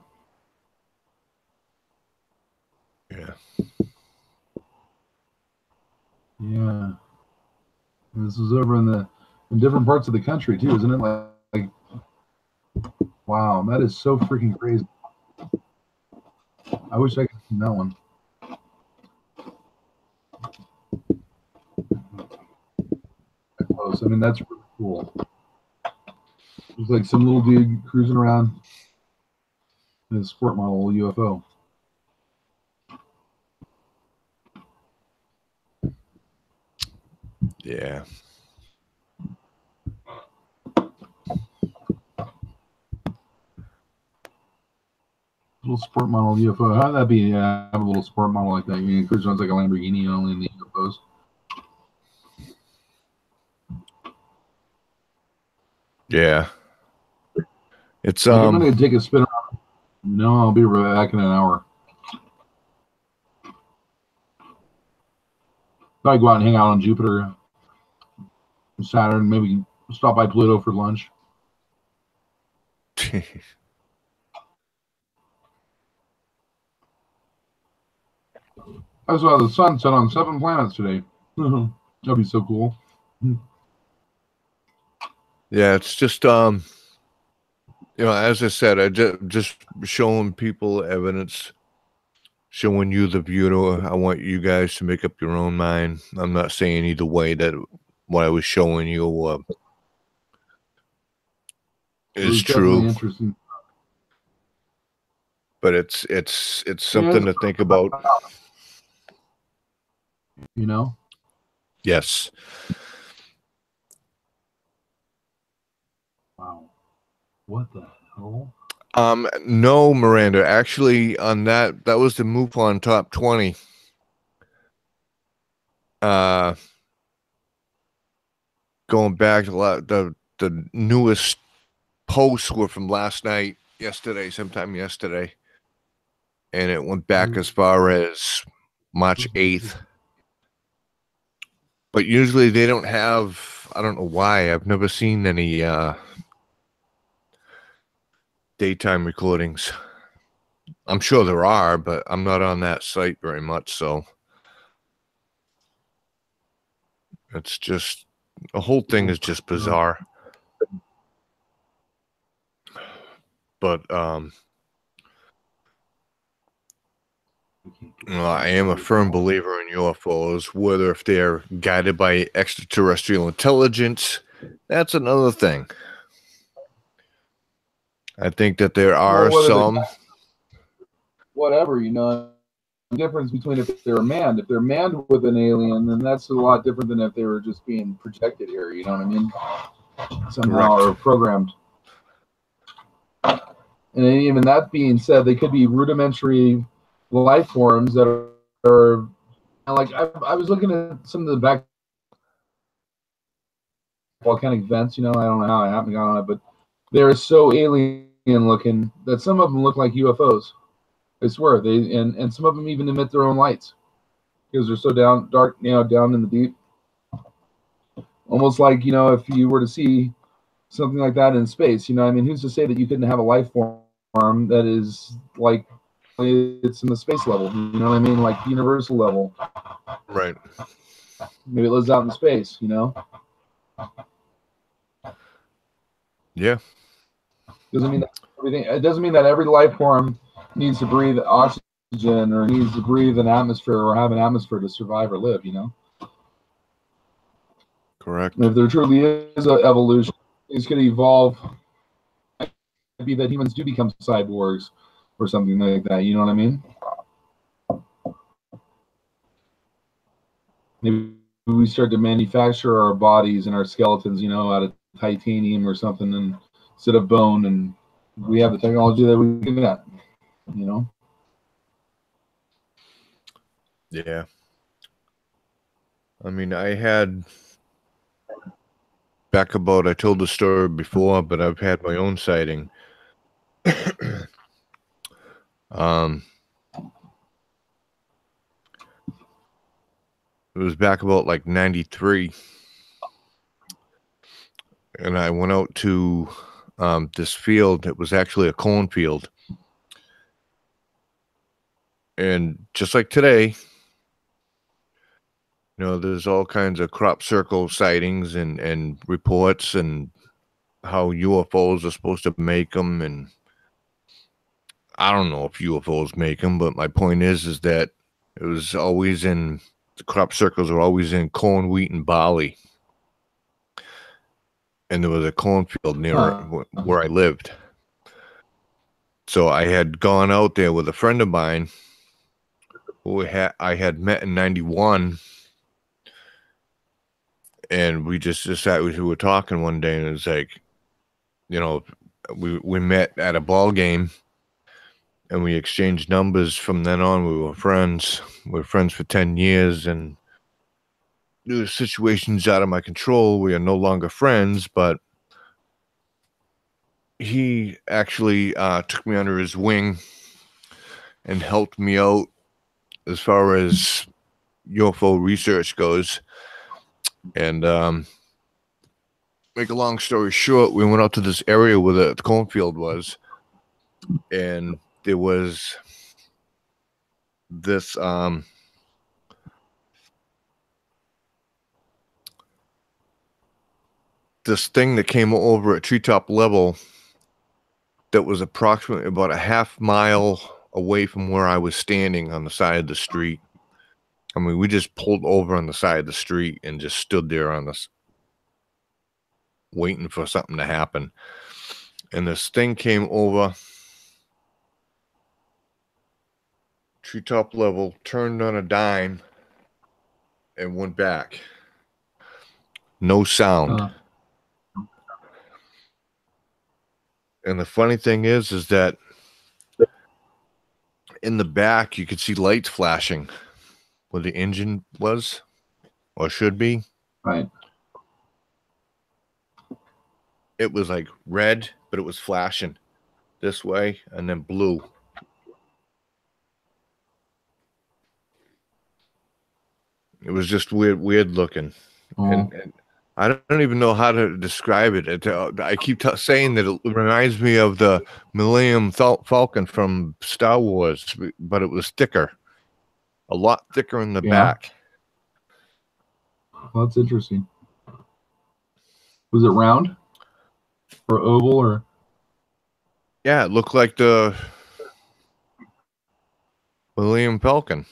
Yeah. Yeah. And this is over in different parts of the country too, isn't it? Like Wow, that is so freaking crazy. I wish I could see that one. Close. I mean, that's really cool. There's like some little dude cruising around in a sport model UFO. Yeah. Little sport model UFO. How'd that be? Have a little sport model like that. You mean cruise runs like a Lamborghini only in the UFOs? Yeah. It's Like, I'm gonna take a spin around. No, I'll be right back in an hour. Probably go out and hang out on Jupiter, Saturn, maybe stop by Pluto for lunch. I saw the sun set on 7 planets today. That'd be so cool. Yeah, it's just as I said, I just showing people evidence, showing you the view. I want you guys to make up your own mind. I'm not saying either way that what I was showing you It is was definitely true, interesting. but it's Yeah, something to think about. You know? Yes. Wow. What the hell? No, Miranda. Actually, on that was the MUFON Top 20. Going back a lot, the newest posts were from last night, sometime yesterday, and it went back as far as March 8th. But usually they don't have. I don't know why. I've never seen any daytime recordings. I'm sure there are, but I'm not on that site very much, so it's just the whole thing is just bizarre. But I am a firm believer in UFOs. Whether if they're guided by extraterrestrial intelligence, that's another thing. I think that there are some. Whatever, the difference between if they're manned. If they're manned with an alien, then that's a lot different than if they were just being projected here. You know what I mean? Somehow or programmed. And even that being said, they could be rudimentary life forms that are like I was looking at some of the back volcanic vents. I don't know how I haven't got on it, but they're so alien looking that some of them look like UFOs. I swear and some of them even emit their own lights because they're so dark, down in the deep. Almost like if you were to see something like that in space, I mean, who's to say that you couldn't have a life form that is like it's in the space level? You know what I mean? Like universal level. Right. Maybe it lives out in space. Yeah. Doesn't mean that everything. It doesn't mean that every life form needs to breathe oxygen or needs to breathe an atmosphere or have an atmosphere to survive or live. Correct. And if there truly is an evolution, things could evolve. It might be that humans do become cyborgs or something like that. You know what I mean? Maybe we start to manufacture our bodies and our skeletons, out of titanium or something, and instead of bone, and we have the technology that we can do that. Yeah. I mean, I had back about, I told the story before, but I've had my own sighting. It was back about like 93. And I went out to this field. It was actually a cornfield. And just like today, there's all kinds of crop circle sightings and reports and how UFOs are supposed to make them, and I don't know if UFOs make them, but my point is that it was always in the crop circles were always in corn, wheat, and barley, and there was a cornfield near it where I lived. So I had gone out there with a friend of mine who I had met in '91, and we just decided we were talking one day, and it was like, you know, we met at a ball game, and we exchanged numbers. From then on, we were friends. We were friends for 10 years, and due to situations out of my control, we are no longer friends, but he actually took me under his wing and helped me out as far as UFO research goes. And make a long story short, we went out to this area where the cornfield was, and there was this this thing that came over at treetop level that was approximately about a half mile away from where I was standing on the side of the street. I mean, we just pulled over on the side of the street and just stood there on this, waiting for something to happen. And this thing came over treetop level, turned on a dime, and went back. No sound. And the funny thing is that in the back, you could see lights flashing where the engine was or should be. Right. It was like red, but it was flashing this way and then blue. It was just weird looking. And I don't even know how to describe it. I keep saying that it reminds me of the Millennium Falcon from Star Wars, but it was thicker, a lot thicker in the back. Well, that's interesting. Was it round or oval or? Yeah, it looked like the Millennium Falcon.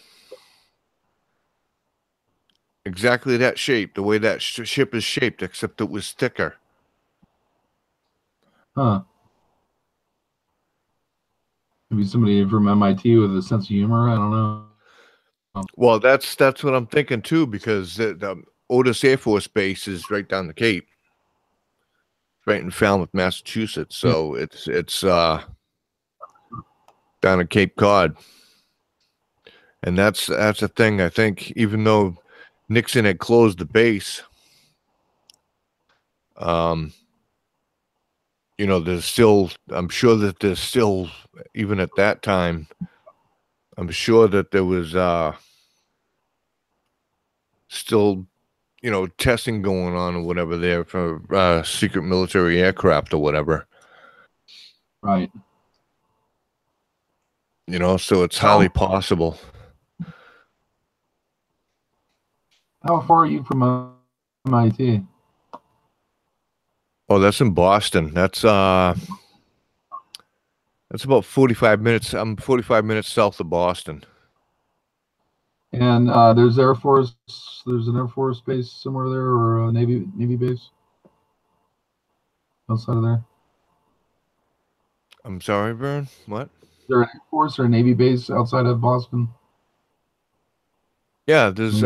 Exactly that shape, the way that ship is shaped, except it was thicker. Huh. Maybe somebody from MIT with a sense of humor. I don't know. Well, that's what I'm thinking too, because the Otis Air Force Base is right down the Cape, right in Falmouth, Massachusetts. So it's down at Cape Cod, and that's the thing. I think even though Nixon had closed the base, you know, there's still, I'm sure that there's still, even at that time, I'm sure that there was still, you know, testing going on or whatever there for secret military aircraft or whatever. Right. You know, so it's highly possible. How far are you from MIT? Oh, that's in Boston. That's about 45 minutes. I'm 45 minutes south of Boston. And there's Air Force. There's an Air Force base somewhere there, or a Navy base outside of there. I'm sorry, Vern. What? Is there an Air Force or a Navy base outside of Boston? Yeah, there's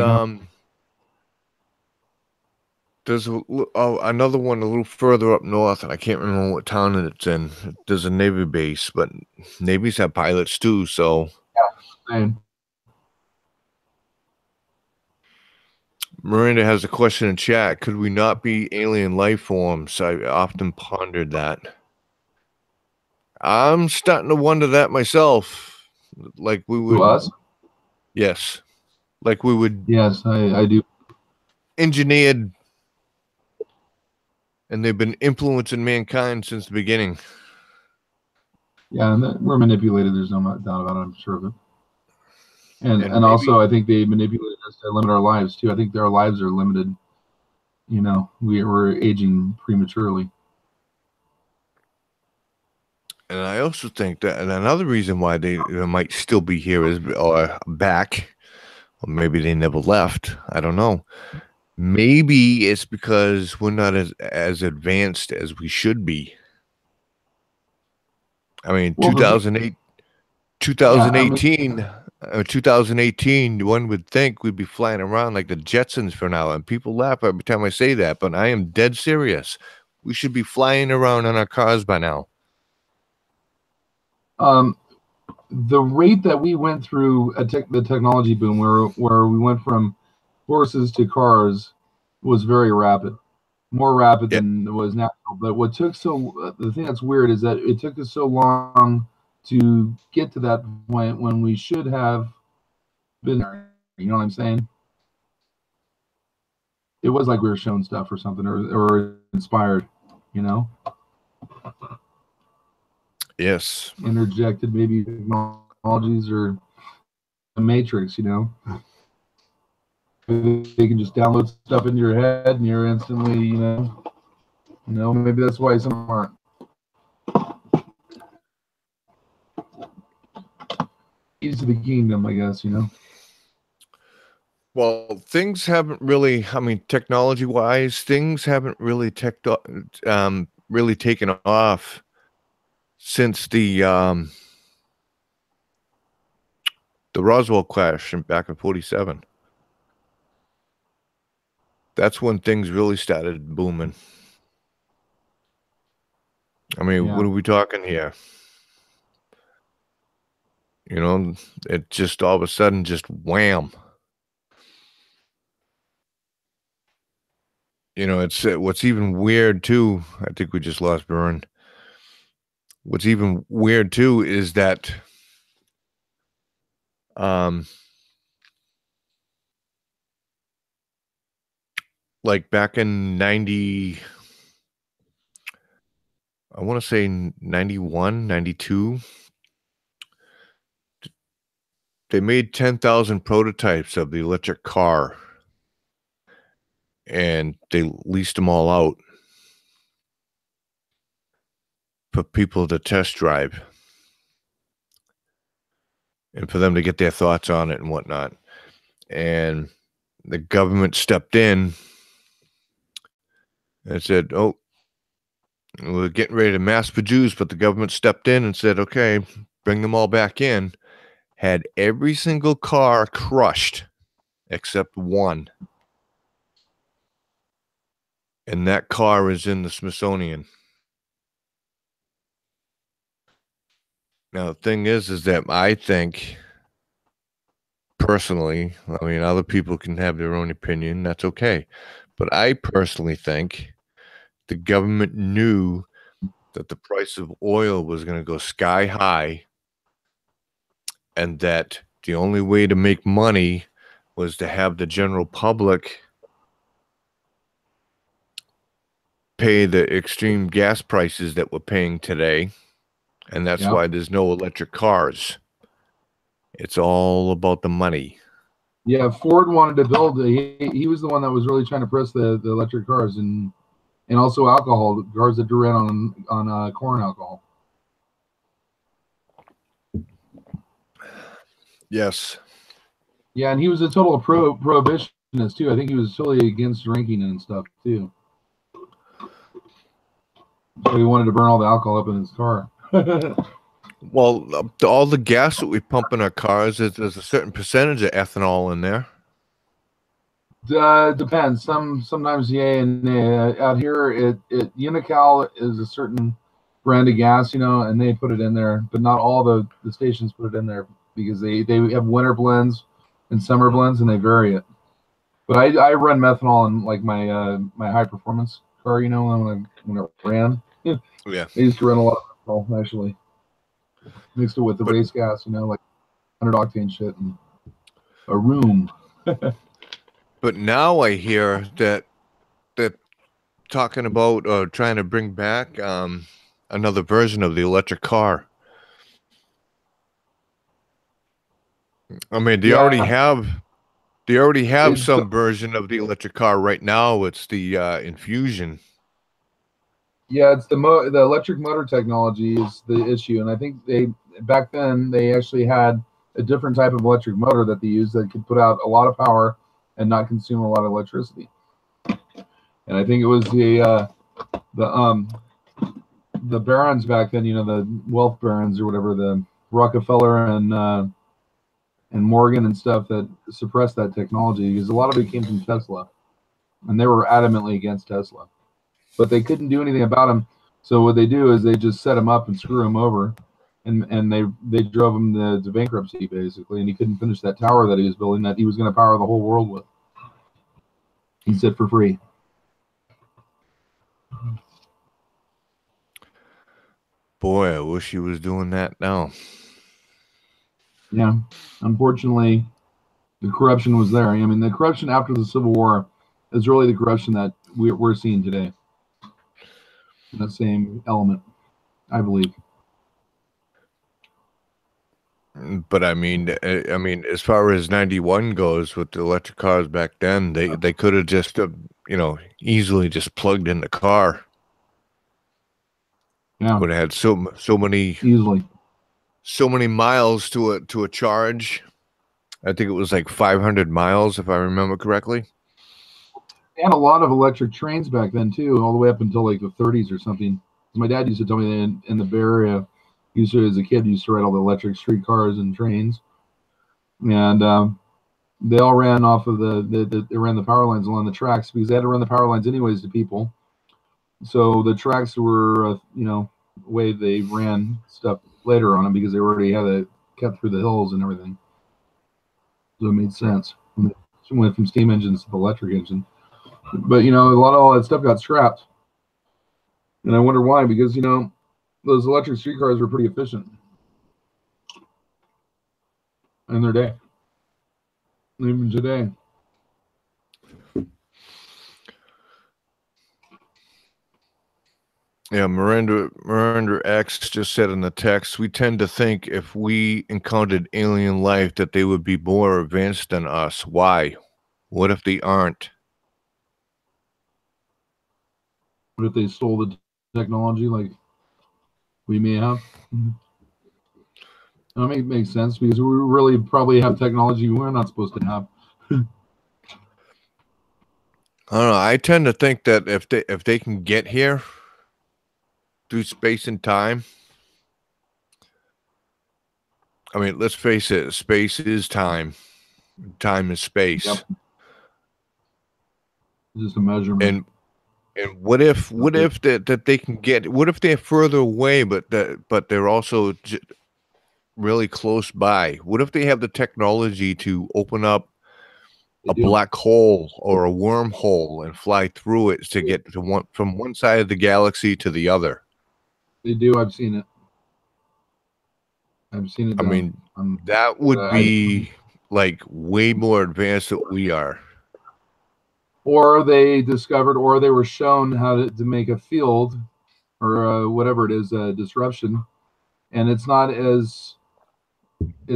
another one a little further up north, and I can't remember what town it's in. There's a Navy base, but Navies have pilots too, so. Yeah, same. Miranda has a question in chat. Could we not be alien life forms? I often pondered that. I'm starting to wonder that myself. Like we would. To us? Yes. Like we would. Yes, I do. Engineered, and they've been influencing mankind since the beginning. Yeah, and we're manipulated. There's no doubt about it. I'm sure of it. And also, I think they manipulate us to limit our lives too. I think our lives are limited. You know, we're aging prematurely. And I also think that, and another reason why they might still be here is, or back, or maybe they never left. I don't know. Maybe it's because we're not as advanced as we should be. I mean, Well, the thing, yeah, I mean, 2018, one would think we'd be flying around like the Jetsons for now. And people laugh every time I say that, but I am dead serious. We should be flying around in our cars by now. um, the rate that we went through the technology boom, where we went from horses to cars, was very rapid, more rapid Yeah. than was natural. But what took the thing that's weird is that it took us so long to get to that point when we should have been there. You know what I'm saying? It was like we were shown stuff or something, or inspired. You know, Yes. interjected maybe technologies or the Matrix. You know, they can just download stuff into your head and you're instantly, maybe that's why some aren't. Keys to the kingdom, I guess. Well, things haven't really, I mean, technology-wise, things haven't really really taken off since the Roswell crash back in 47. That's when things really started booming. I mean, Yeah. what are we talking here? You know, it just all of a sudden just wham. You know, it's what's even weird too. I think we just lost Vern. What's even weird too is that um like back in 90, I want to say 91, 92, they made 10,000 prototypes of the electric car and they leased them all out for people to test drive and for them to get their thoughts on it and whatnot. And the government stepped in and said, "Oh, we're getting ready to mass produce," but the government stepped in and said, "Okay, bring them all back in." Had every single car crushed except one. And that car is in the Smithsonian. Now, the thing is that I think personally, I mean, other people can have their own opinion. That's okay. But I personally think the government knew that the price of oil was going to go sky high and that the only way to make money was to have the general public pay the extreme gas prices that we're paying today. And that's Yep. why there's no electric cars. It's all about the money. Yeah, Ford wanted to build. He was the one that was really trying to press the electric cars and also alcohol cars that ran on corn alcohol. Yes. Yeah, and he was a total prohibitionist too. I think he was totally against drinking and stuff too. So he wanted to burn all the alcohol up in his car. Well, all the gas that we pump in our cars, there's a certain percentage of ethanol in there. Depends. Sometimes yeah, and out here it Unical is a certain brand of gas, and they put it in there, but not all the stations put it in there because they have winter blends and summer blends and they vary it. But I run methanol in like my high performance car, when it ran. Yeah. I used to run a lot of methanol actually. Mixed it with the race gas, like 100 octane shit and a room. But now I hear that talking about trying to bring back another version of the electric car. I mean, they already have It's some version of the electric car right now. It's the Infusion. Yeah, it's the electric motor technology is the issue, and I think they back then they actually had a different type of electric motor that they used that could put out a lot of power and not consume a lot of electricity. And I think it was the the barons back then, the wealth barons or whatever, the Rockefeller and Morgan and stuff that suppressed that technology because a lot of it came from Tesla, and they were adamantly against Tesla, but they couldn't do anything about him. So what they do is they just set him up and screw him over, and they drove him to bankruptcy basically, and he couldn't finish that tower that he was building that he was going to power the whole world with. He said for free. Boy, I wish he was doing that now. Yeah, unfortunately, the corruption was there. I mean, the corruption after the Civil War is really the corruption that we're seeing today. That same element, I believe. But I mean, as far as 91 goes, with the electric cars back then, they could have just, easily just plugged in the car. Yeah, would have had so many easily. so many miles to a charge. I think it was like 500 miles, if I remember correctly. They had a lot of electric trains back then too, all the way up until like the 30s or something. My dad used to tell me that in the Bay Area, as a kid, used to ride all the electric streetcars and trains, and they all ran off of they ran the power lines along the tracks because they had to run the power lines anyways to people. So the tracks were, way they ran stuff later on them because they already had it cut through the hills and everything. So it made sense. It went from steam engines to the electric engine. But a lot of all that stuff got scrapped, and I wonder why. Because those electric streetcars were pretty efficient in their day, even today. Yeah, Miranda X just said in the text, we tend to think if we encountered alien life that they would be more advanced than us. Why? What if they aren't? What if they stole the technology like we may have? That makes sense because we really probably have technology we're not supposed to have. I don't know. I tend to think that if they can get here through space and time, I mean, let's face it, space is time. Time is space. Yep. Just a measurement. And what if that they can get? What if they're further away, but they're also really close by? What if they have the technology to open up a black hole or a wormhole and fly through it to get to from one side of the galaxy to the other? They do. I've seen it. I mean, that would be like way more advanced than we are. Or they discovered, or they were shown how to make a field, or whatever it is, a disruption, and it's not as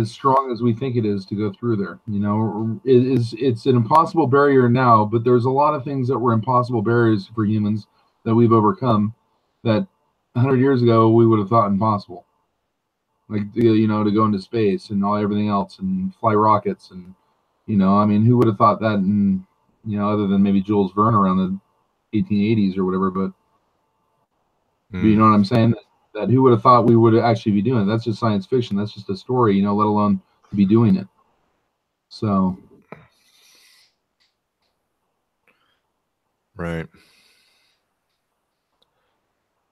strong as we think it is to go through there. It's an impossible barrier now, but there's a lot of things that were impossible barriers for humans that we've overcome that 100 years ago we would have thought impossible, like to go into space and everything else and fly rockets, and who would have thought that? And other than maybe Jules Verne around the 1880s or whatever, but you know what I'm saying? That who would have thought we would actually be doing it? That's just science fiction. That's just a story, let alone to be doing it. So, right.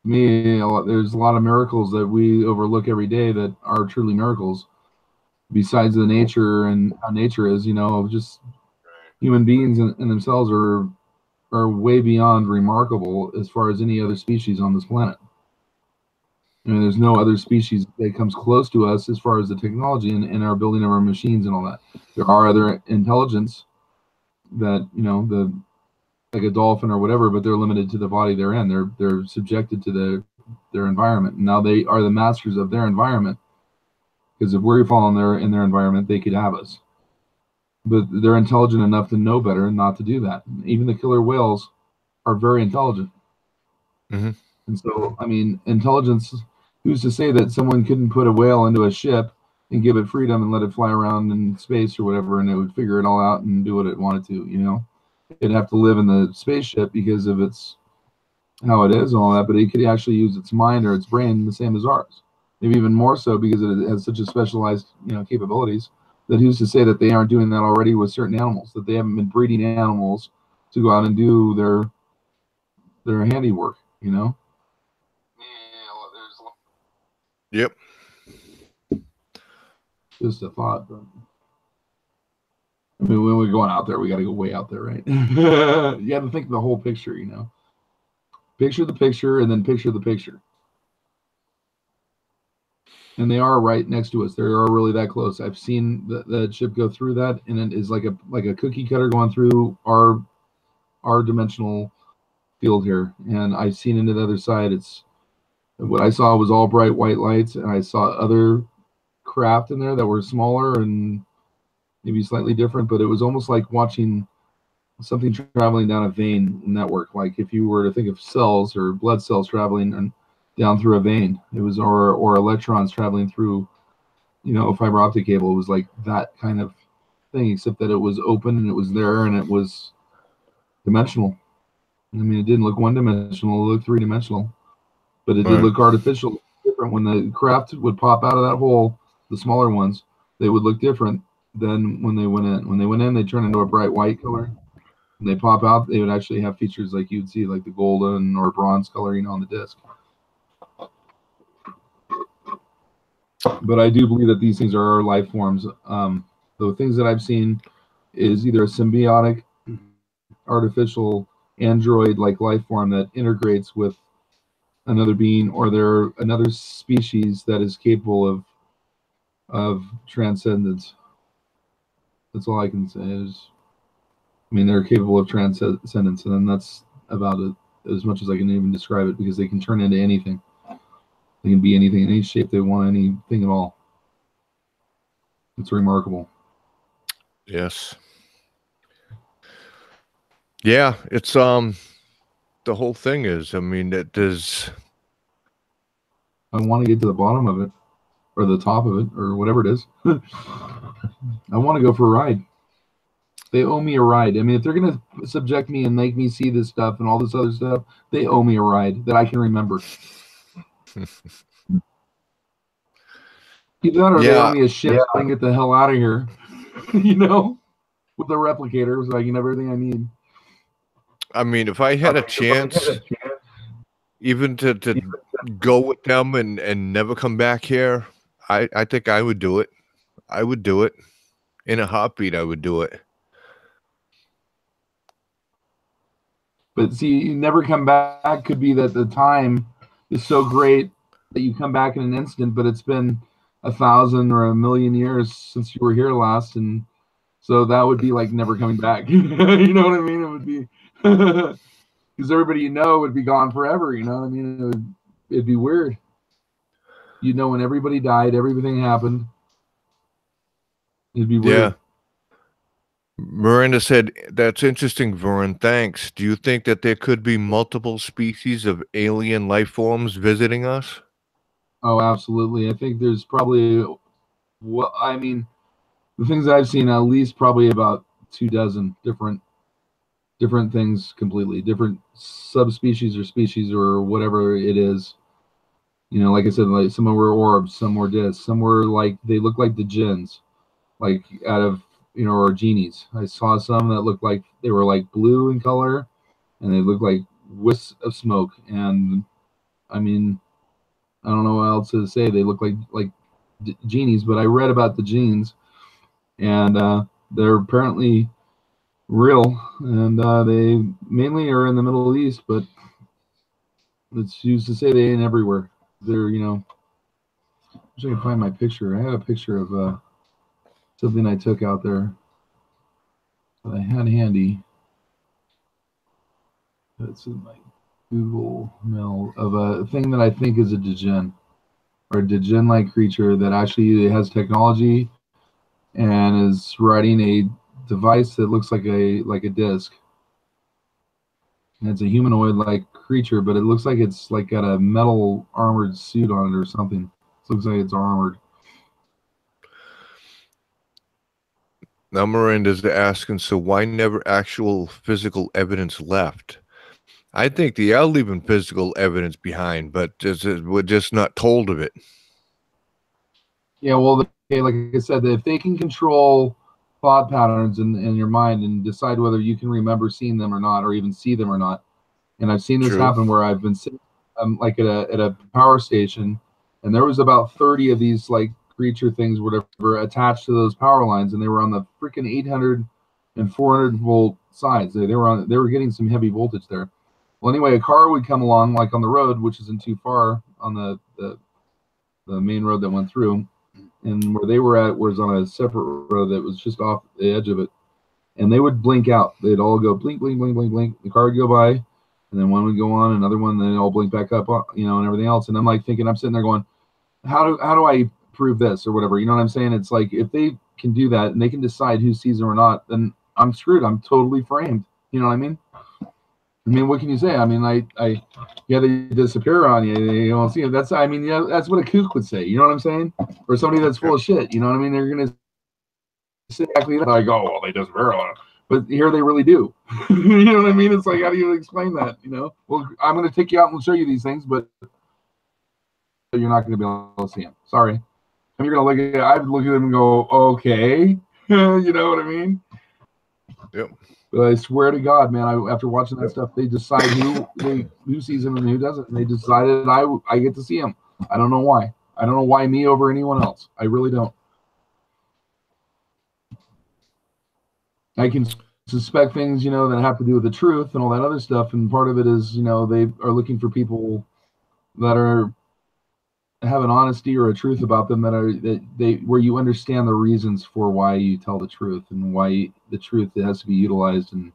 Me, there's a lot of miracles that we overlook every day that are truly miracles. Besides the nature and how nature is, just human beings in themselves are way beyond remarkable as far as any other species on this planet. I mean, there's no other species that comes close to us as far as the technology and our building of our machines and all that. There are other intelligence that like a dolphin or whatever, but they're limited to the body they're in. They're subjected to their environment. And now they are the masters of their environment. Because if we fall in their environment, they could have us. But they're intelligent enough to know better and not to do that. Even the killer whales are very intelligent. Mm-hmm. And so, I mean, intelligence, who's to say that someone couldn't put a whale into a ship and give it freedom and let it fly around in space or whatever, and it would figure it all out and do what it wanted to, you know? It'd have to live in the spaceship because of its how it is and all that, but it could actually use its mind or its brain the same as ours. Maybe even more so because it has such a specialized, you know, capabilities that who's to say that they aren't doing that already with certain animals, that they haven't been breeding animals to go out and do their handiwork, you know? Yep. Just a thought, but I mean, when we're going out there, we got to go way out there, right? You have to think of the whole picture, you know. Picture the picture, and then picture the picture. And they are right next to us. They are really that close. I've seen the ship go through that, and it is like a cookie cutter going through our dimensional field here. And I've seen into the other side. It's what I saw was all bright white lights, and I saw other craft in there that were smaller and maybe slightly different, but it was almost like watching something traveling down a vein network. Like if you were to think of cells or blood cells traveling and down through a vein, it was or electrons traveling through, you know, a fiber optic cable. It was like that kind of thing, except that it was open and it was there and it was dimensional. I mean, it didn't look one dimensional; it looked three dimensional, but it did Right. look artificial, different. When the craft would pop out of that hole, the smaller ones, they would look different than when they went in. When they went in, they turn into a bright white color. When they pop out, they would actually have features like you'd see, like the golden or bronze coloring on the disc. But I do believe that these things are life forms. The things that I've seen is either a symbiotic, artificial android like life form that integrates with another being, or they're another species that is capable of transcendence. That's all I can say. Is I mean, they're capable of transcendence, and then that's about it. As much as I can even describe it, because they can turn into anything. They can be anything, any shape they want, anything at all. It's remarkable. Yes. Yeah, it's the whole thing is, I mean, it is. I want to get to the bottom of it, or the top of it, or whatever it is. I want to go for a ride. They owe me a ride. I mean, if they're going to subject me and make me see this stuff and all this other stuff, they owe me a ride that I can remember. Either that or they owe Yeah, me a ship so I can get the hell out of here, you know, with the replicator so I can have everything I need. I mean, if I had a chance, even to go with them and never come back here, I think I would do it. I would do it in a heartbeat. I would do it. But see, you never come back could be that the time is so great that you come back in an instant, but it's been 1,000 or 1,000,000 years since you were here last, and so that would be like never coming back. You know what I mean? It would be because everybody you know would be gone forever. You know what I mean? It'd be weird. You know, when everybody died, everything happened. It'd be Yeah. weird. Miranda said, "That's interesting, Vern. Thanks. Do you think that there could be multiple species of alien life forms visiting us?" Oh, absolutely. I think there's probably, well, I mean, the things I've seen, at least probably about 2 dozen different things, completely different subspecies or species or whatever it is. You know, like I said, like some were orbs, some were discs, some were like they look like the jinns, like out of, you know, or genies. I saw some that looked like they were like blue in color, and they looked like wisps of smoke. And I mean, I don't know what else to say. They look like genies, but I read about the genes, and they're apparently real, and they mainly are in the Middle East, but it's used to say they ain't everywhere. They're, you know, I wish I could find my picture. I had a picture of something I took out there that I had handy. It's in my Google Mail of a thing that I think is a djinn or a djinn-like creature that actually has technology and is riding a device that looks like a disc. And it's a humanoid-like creature, but it looks like it's like got a metal armored suit on it or something. It looks like it's armored. Now Miranda's asking, so why never actual physical evidence left? I think they are leaving physical evidence behind, but we're just not told of it. Yeah, well, like I said, if they can control thought patterns in your mind and decide whether you can remember seeing them or not, or even see them or not, and I've seen this True. happen where I've been sitting like at a power station, and there was about 30 of these like creature things, whatever, attached to those power lines, and they were on the freaking 800 and 400 volt sides. They were getting some heavy voltage there. Well, anyway, a car would come along like on the road, which isn't too far on the main road that went through, and where they were at was on a separate road that was just off the edge of it. And they would blink out. They'd all go blink, blink, blink, blink, blink. The car would go by, and then one would go on, another one, then they all blink back up, and everything else. And I'm like thinking, I'm sitting there going, how do I prove this or whatever? You know what I'm saying? It's like if they can do that and they can decide who sees them or not, then I'm screwed. I'm totally framed. You know what I mean? I mean, what can you say? I mean, yeah, they disappear on you. You don't see it. That's, I mean, yeah, that's what a kook would say. You know what I'm saying? Or somebody that's full of shit. You know what I mean? They're gonna say exactly that. Like, oh, well, they disappear on it, but here they really do. You know what I mean? It's like, how do you explain that? Well, I'm gonna take you out and show you these things, but you're not gonna be able to see them. Sorry. And you're gonna look at it. I would look at them and go, okay. You know what I mean? Yep. But I swear to God, man, after watching that stuff, they decide who sees him and who doesn't. And they decided I get to see him. I don't know why. I don't know why me over anyone else. I really don't. I can suspect things, that have to do with the truth and all that other stuff. And part of it is, they are looking for people that have an honesty or a truth about them where you understand the reasons for why you tell the truth and why the truth has to be utilized and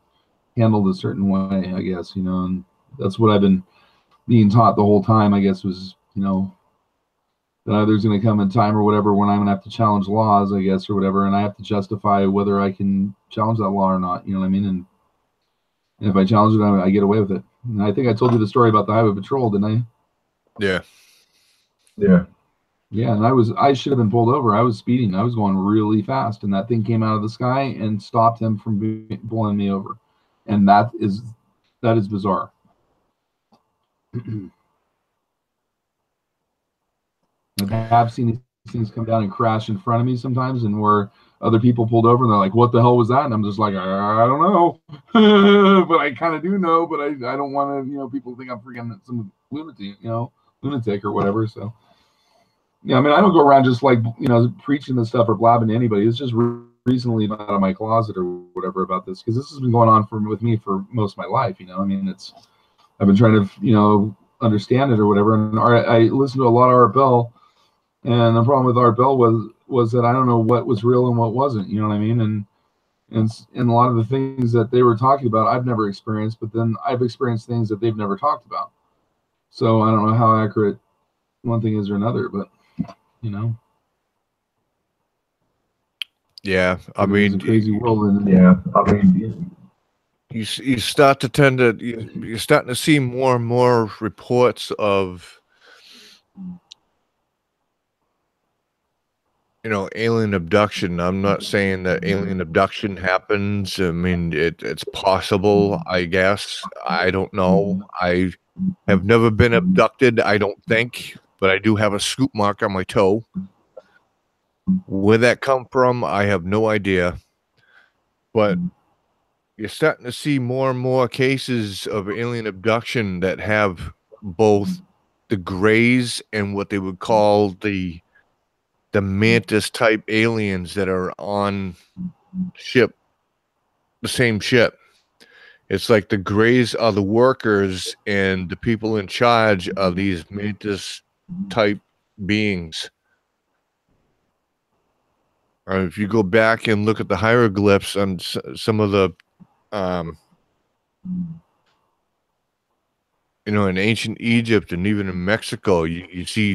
handled a certain way, I guess, and that's what I've been being taught the whole time, I guess, was, that there's going to come a time or whatever when I'm going to have to challenge laws, I guess, or whatever, and I have to justify whether I can challenge that law or not, you know what I mean? And if I challenge it, I get away with it. And I think I told you the story about the highway patrol, didn't I? Yeah. Yeah. Yeah, and I should have been pulled over. I was speeding. I was going really fast, and that thing came out of the sky and stopped him from pulling me over. And that is bizarre. I have seen these things come down and crash in front of me sometimes, and where other people pulled over and they're like, "What the hell was that?" And I'm just like, "I don't know," but I kind of do know. But I don't want to, people think I'm freaking some lunatic or whatever. So yeah, I mean, I don't go around just like preaching this stuff or blabbing to anybody. It's just recently out of my closet or whatever about this, because this has been going on with me for most of my life. I mean, I've been trying to understand it or whatever. And I listened to a lot of Art Bell. And the problem with Art Bell was that I don't know what was real and what wasn't. You know what I mean? And a lot of the things that they were talking about, I've never experienced. But then I've experienced things that they've never talked about. So I don't know how accurate one thing is or another. But yeah. I mean, it's a crazy world. And yeah, I mean, you start to tend to you're starting to see more and more reports of alien abduction. I'm not saying that alien abduction happens. I mean, it's possible, I guess. I don't know. I have never been abducted, I don't think, but I do have a scoop mark on my toe. Where that come from, I have no idea. But you're starting to see more and more cases of alien abduction that have both the grays and what they would call the mantis type aliens that are on the same ship. It's like the grays are the workers and the people in charge are these mantis type beings. If you go back and look at the hieroglyphs on some of the in ancient Egypt and even in Mexico, you see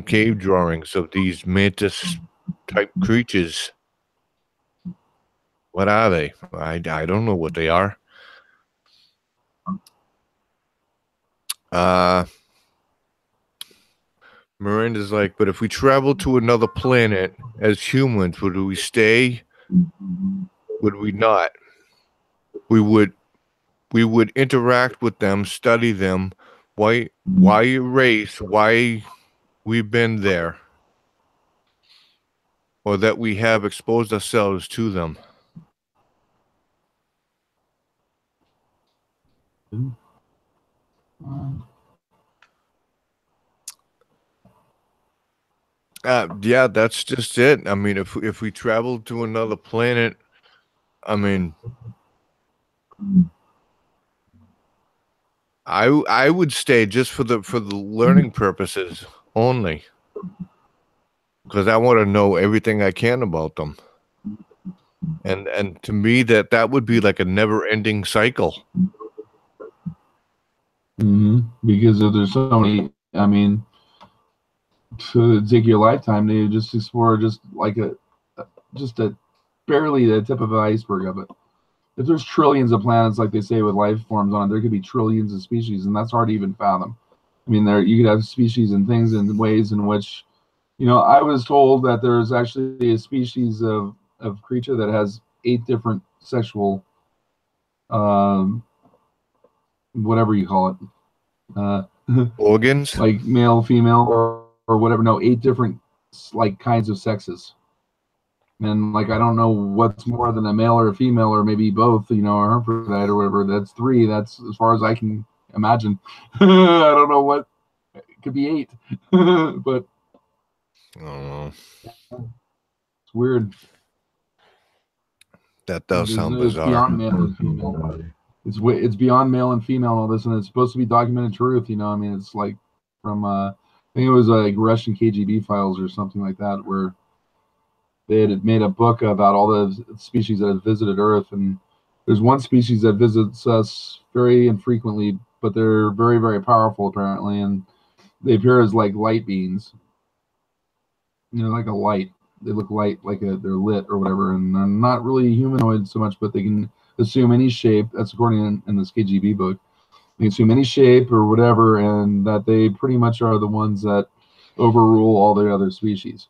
cave drawings of these mantis type creatures. What are they? I don't know what they are. Miranda's like, but if we travel to another planet as humans, would we stay? Would we not? We would. We would interact with them, study them. Why erase? Why we've been there, or that we have exposed ourselves to them. Yeah, that's just it. I mean, if we travel to another planet, I mean, I would stay just for the learning purposes only, because I want to know everything I can about them. And to me, that would be like a never-ending cycle. Because if there's so many, I mean, to take your lifetime to just explore just like just a barely the tip of an iceberg of it. If there's trillions of planets, like they say, with life forms on it, there could be trillions of species, and that's hard to even fathom. I mean, there you could have species and things and ways in which, I was told that there's actually a species of creature that has 8 different sexual, um, whatever you call it, Organs? like male, female, or whatever. No, 8 different like kinds of sexes. And like I don't know what's more than a male or a female or maybe both, or hermaphrodite or whatever. That's 3. That's as far as I can imagine. I don't know what it could be 8, but I don't know. it's weird. That does sound It's bizarre. beyond male and female. It's beyond male and female and all this, and it's supposed to be documented truth. I mean, it's like from I think it was like Russian KGB files or something like that, where they had made a book about all the species that have visited Earth, and there's one species that visits us very infrequently, but they're very, very powerful apparently, and they appear as like light beings, like a light. They look light, like they're lit or whatever, and they're not really humanoid so much, but they can assume any shape. That's according in this KGB book. They can assume any shape or whatever, and that they pretty much are the ones that overrule all the other species.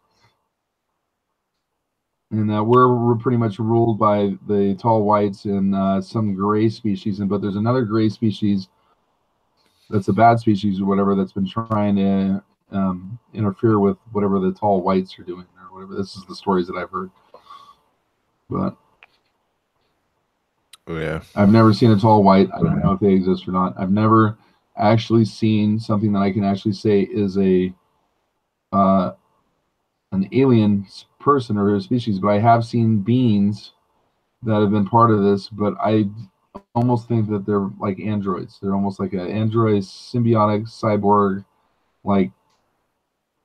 And we're pretty much ruled by the tall whites and some gray species, but there's another gray species that's a bad species or whatever that's been trying to interfere with whatever the tall whites are doing or whatever. This is the stories that I've heard, but Yeah. I've never seen a tall white. I don't know if they exist or not. I've never actually seen something that I can actually say is an alien person or a species, but I have seen beings that have been part of this, but I almost think that they're like androids. They're almost like an android symbiotic cyborg like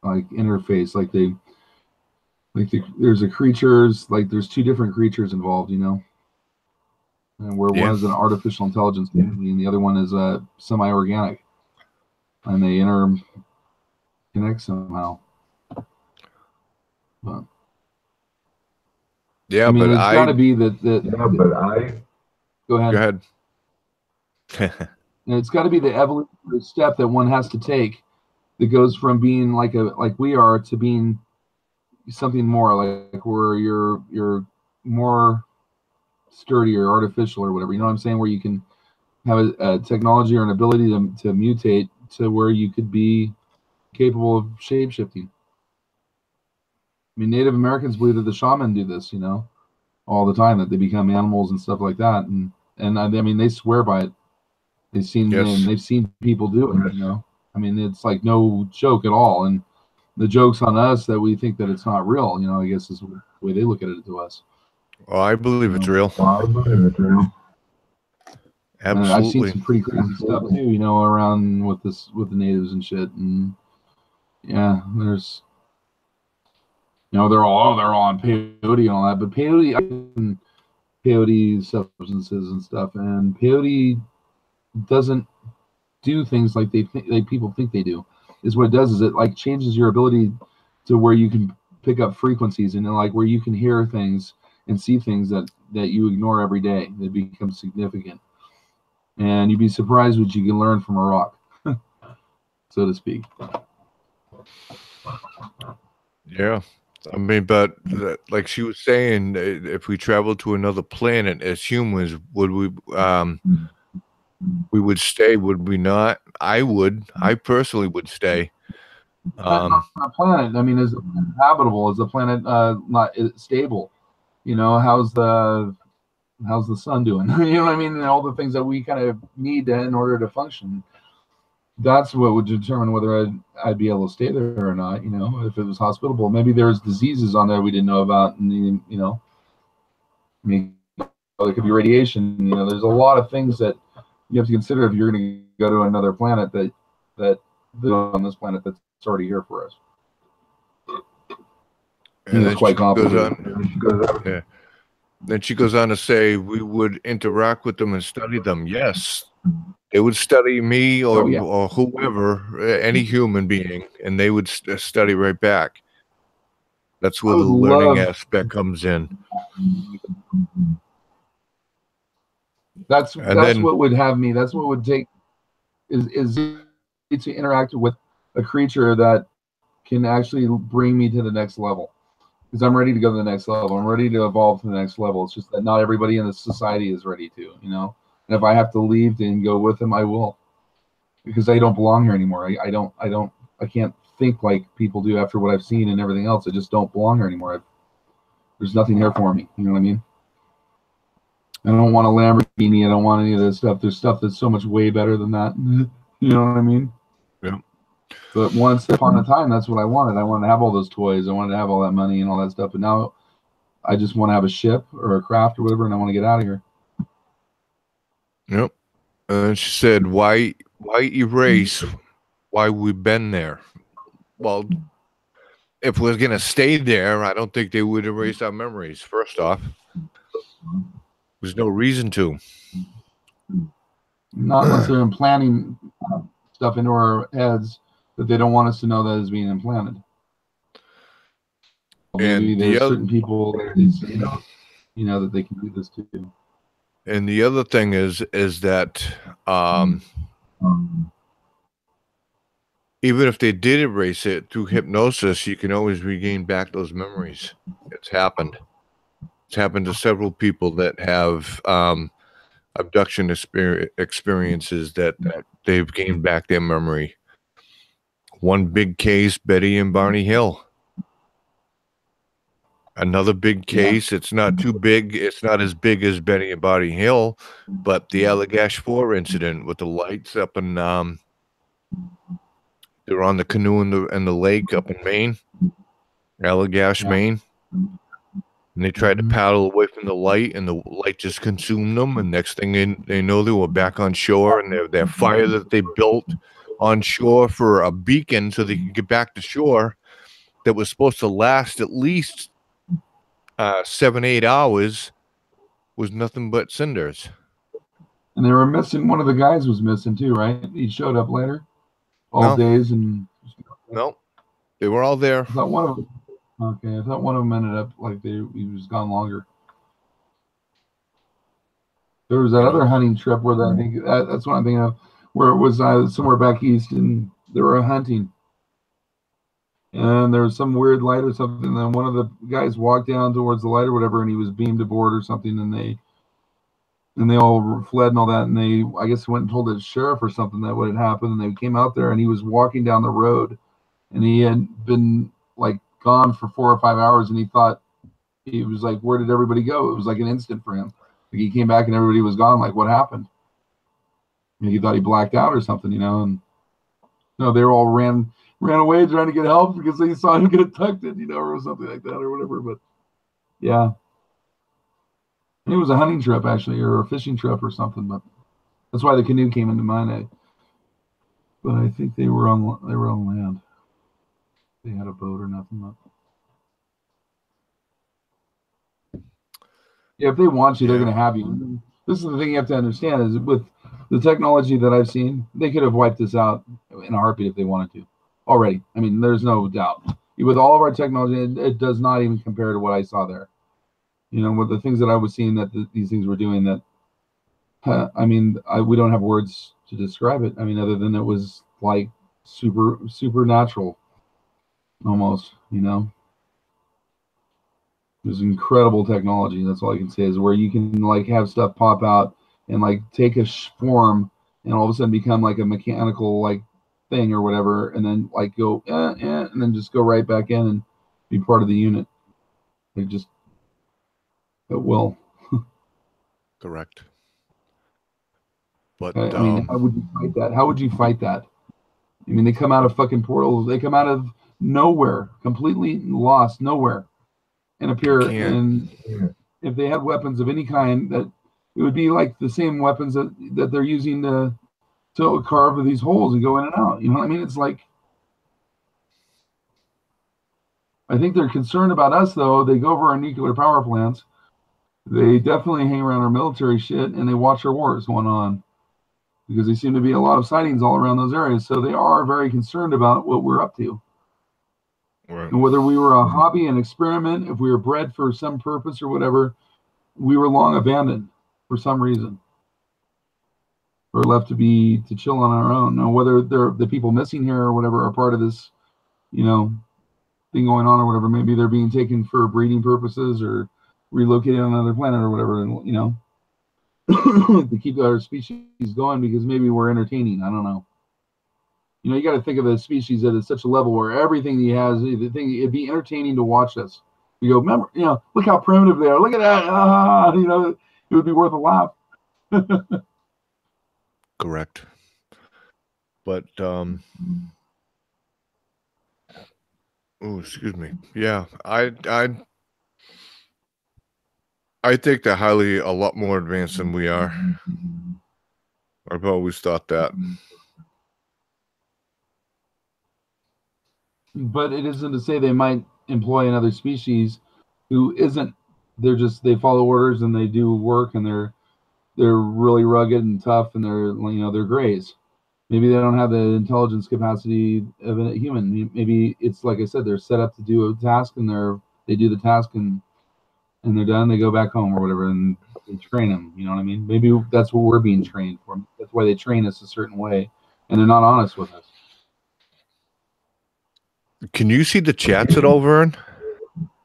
interface. There's a creatures, like there's 2 different creatures involved, and where one Yeah. is an artificial intelligence and the other one is a semi-organic, and they interconnect somehow. But Yeah, I mean, but it's got to be that. Yeah, but I Go ahead. Go ahead. It's got to be the evolutionary step that one has to take that goes from being like we are to being something more like where you're more sturdy or artificial or whatever. You know what I'm saying? Where you can have a technology or an ability to mutate to where you could be capable of shape shifting. I mean, Native Americans believe that the shaman do this, all the time, that they become animals and stuff like that, and I mean they swear by it. They've seen people do it. I mean, it's like no joke at all, and the joke's on us that we think that it's not real. I guess is the way they look at it to us. Oh, I believe it's real. I believe it's real. Absolutely. I've seen some pretty crazy stuff too, around with the natives and shit, and yeah, there's, they're all on peyote and all that, but peyote substances and stuff, and peyote doesn't do things like people think they do. Is what it does is it like changes your ability to where you can pick up frequencies and like where you can hear things and see things that you ignore every day. They become significant, and you'd be surprised what you can learn from a rock. so to speak. Yeah. I mean, but like she was saying, if we traveled to another planet as humans, would we would stay? Would we not? I would. I personally would stay. Not on a planet. I mean, is the planet habitable? Is the planet not stable? You know, how's the sun doing? You know what I mean? And all the things that we kind of need in order to function. That's what would determine whether I'd be able to stay there or not. You know, if it was hospitable, maybe there's diseases on there we didn't know about, and you know, I mean, there could be radiation. You know, there's a lot of things that you have to consider if you're going to go to another planet that on this planet that's already here for us. And it's quite complicated. Yeah. Then she goes on to say we would interact with them and study them. Yes, they would study me or whoever, any human being, and they would study right back. That's where the learning aspect comes in. That's what would have me. That's what would take is to interact with a creature that can actually bring me to the next level. Because I'm ready to go to the next level. I'm ready to evolve to the next level. It's just that not everybody in the society is ready to, you know. And if I have to leave and go with them, I will, because I don't belong here anymore. I can't think like people do after what I've seen and everything else. I just don't belong here anymore. There's nothing here for me. You know what I mean? I don't want a Lamborghini. I don't want any of this stuff. There's stuff that's so much way better than that. You know what I mean? Yeah. But once upon a time, that's what I wanted. I wanted to have all those toys. I wanted to have all that money and all that stuff. But now I just want to have a ship or a craft or whatever, and I want to get out of here. Yep. And she said, why erase why we've been there? Well, if we're going to stay there, I don't think they would erase our memories, first off. There's no reason to. Not unless they're implanting stuff into our heads that they don't want us to know that is being implanted. Maybe there's certain people that you know that they can do this to. And the other thing is that even if they did erase it through hypnosis, you can always regain back those memories. It's happened. It's happened to several people that have abduction experiences that they've gained back their memory. One big case, Betty and Barney Hill. Another big case. It's not too big. It's not as big as Betty and Barney Hill, but the Allagash 4 incident with the lights up in they're on the canoe in the lake up in Maine, Allagash, Maine. And they tried to paddle away from the light, and the light just consumed them. And next thing they know, they were back on shore, and their fire that they built on shore for a beacon so they could get back to shore that was supposed to last at least 7-8 hours was nothing but cinders. And they were missing. One of the guys was missing too, right? He showed up later, all days, and no, they were all there. I thought one of them. Okay, I thought one of them ended up like he was gone longer. There was that other hunting trip where I think that's what I'm thinking of, where it was somewhere back east, and they were hunting, and there was some weird light or something. And then one of the guys walked down towards the light or whatever, and he was beamed aboard or something, and they all fled and all that, and they, I guess, went and told the sheriff or something that what had happened, and they came out there, and he was walking down the road, and he had been like gone for 4 or 5 hours, and he thought, he was like, where did everybody go? It was like an instant for him. Like he came back and everybody was gone. Like, what happened? And he thought he blacked out or something, you know. And no, they all ran away trying to get help because they saw him get abducted, you know, or something like that or whatever. But yeah, it was a hunting trip actually, or a fishing trip or something. But that's why the canoe came into mind. But I think they were on land. They had a boat or nothing. Yeah, if they want you, they're going to have you. This is the thing you have to understand is with the technology that I've seen, they could have wiped this out in a heartbeat if they wanted to already. I mean, there's no doubt. With all of our technology, it does not even compare to what I saw there. You know, with the things that I was seeing that these things were doing that, I mean, we don't have words to describe it. I mean, other than it was like supernatural almost, you know. There's incredible technology. That's all I can say is where you can like have stuff pop out and like take a form and all of a sudden become like a mechanical like thing or whatever, and then like go and then just go right back in and be part of the unit. Like just at will. Correct. But I mean, how would you fight that? How would you fight that? I mean, they come out of fucking portals. They come out of nowhere, completely lost, nowhere, and appear. And if they had weapons of any kind, that it would be like the same weapons that they're using to carve these holes and go in and out. You know what I mean? It's like, I think they're concerned about us, though. They go over our nuclear power plants. They definitely hang around our military shit, and they watch our wars going on because there seem to be a lot of sightings all around those areas. So they are very concerned about what we're up to. Right. And whether we were a hobby, an experiment, if we were bred for some purpose or whatever, we were long abandoned for some reason. Or left to chill on our own. Now, whether they're the people missing here or whatever are part of this, you know, thing going on or whatever, maybe they're being taken for breeding purposes or relocated on another planet or whatever, and you know, to keep our species going because maybe we're entertaining. I don't know. You know, you got to think of a species that is such a level where everything he has, it'd be entertaining to watch us. You go, remember, you know, look how primitive they are. Look at that. You know, it would be worth a laugh. Correct. But oh, excuse me. Yeah, I think they're highly a lot more advanced than we are. I've always thought that. But it isn't to say they might employ another species who isn't. They follow orders and they do work and they're really rugged and tough and they're greys. Maybe they don't have the intelligence capacity of a human. Maybe it's like I said, they're set up to do a task and they do the task and they're done. They go back home or whatever and they train them. You know what I mean? Maybe that's what we're being trained for. That's why they train us a certain way and they're not honest with us. Can you see the chats at all, Vern?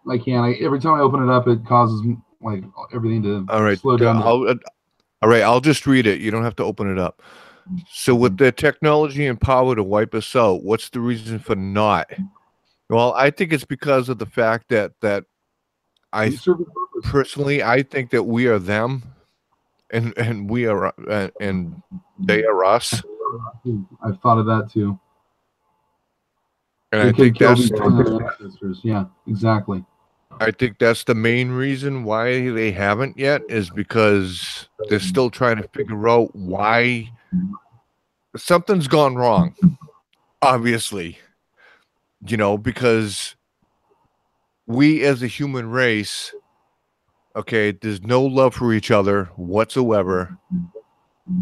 I can't. Every time I open it up, it causes like everything to slow down. All right, I'll just read it. You don't have to open it up. So with the technology and power to wipe us out, what's the reason for not? Well, I think it's because of the fact that I personally I think that we are them, and we are and they are us. I've thought of that too. And I think that's yeah, exactly. I think that's the main reason why they haven't yet is because they're still trying to figure out why something's gone wrong. Obviously, you know, because we as a human race, okay, there's no love for each other whatsoever.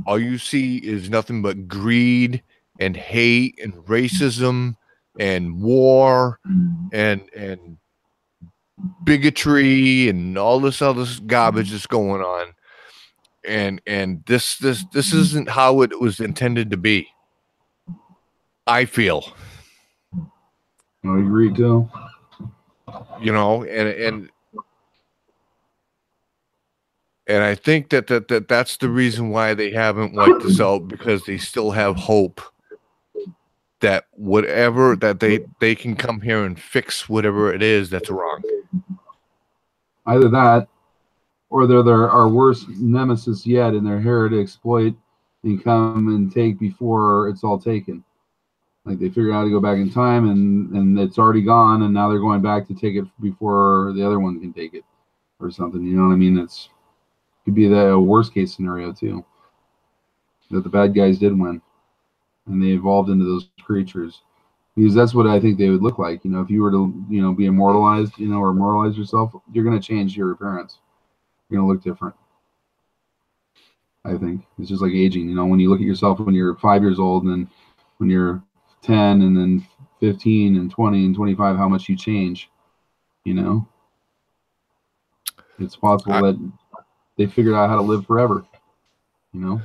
All you see is nothing but greed and hate and racism and war and bigotry and all this other garbage that's going on. And this isn't how it was intended to be. I feel. I agree too. You know, and I think that's the reason why they haven't wiped us out, because they still have hope that whatever that they can come here and fix whatever it is that's wrong. Either that, or they're our worst nemesis yet, and they're here to exploit and come and take before it's all taken. Like they figure out how to go back in time, and it's already gone, and now they're going back to take it before the other one can take it, or something. You know what I mean? Could be the worst case scenario too. That the bad guys did win, and they evolved into those creatures. Because that's what I think they would look like. You know, if you were to, you know, be immortalized, you know, or immortalize yourself, you're going to change your appearance. You're going to look different. I think it's just like aging. You know, when you look at yourself when you're 5 years old, and then when you're 10, and then 15, and 20, and 25, how much you change. You know, it's possible that they figured out how to live forever. You know.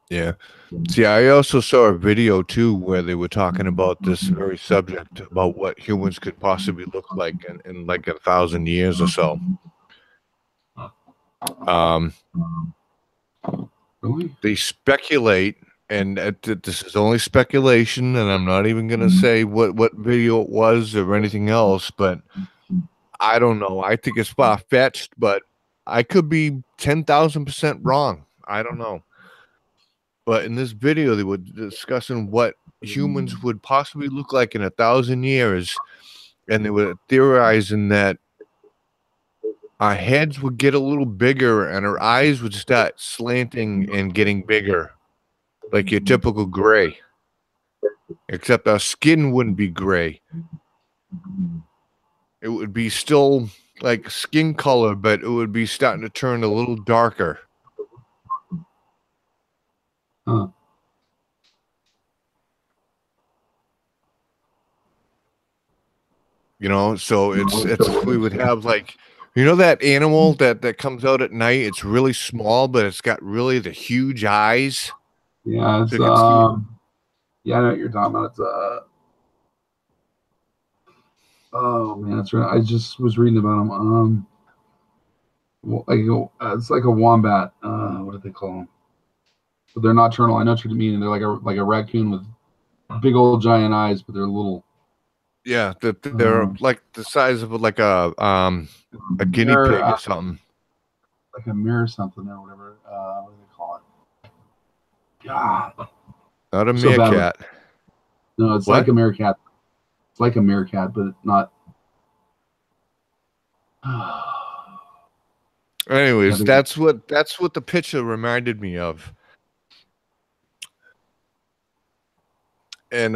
Yeah. See, I also saw a video too where they were talking about this very subject about what humans could possibly look like in like 1,000 years or so. Really? They speculate, and this is only speculation, and I'm not even going to say what video it was or anything else, but I don't know. I think it's far-fetched, but I could be 10,000% wrong. I don't know. But in this video, they were discussing what humans would possibly look like in 1,000 years, and they were theorizing that our heads would get a little bigger and our eyes would start slanting and getting bigger, like your typical gray, except our skin wouldn't be gray. It would be still like skin color, but it would be starting to turn a little darker. Huh. You know, so it's we would have like, you know, that animal that comes out at night. It's really small, but it's got really the huge eyes. Yeah, it's So you can see it. yeah, I know what you're talking about. It's oh man, it's right. I just was reading about them. It's like a wombat. What do they call them? But they're nocturnal. I know what you mean. They're like a raccoon with big old giant eyes, but they're little. Yeah, they're like the size of like a guinea pig or something. Like a mirror something or whatever. What do they call it? God. Not a So bad meerkat. No, it's What? like a meerkat. It's like a meerkat, but not. Anyways, Yeah, that's what the picture reminded me of. And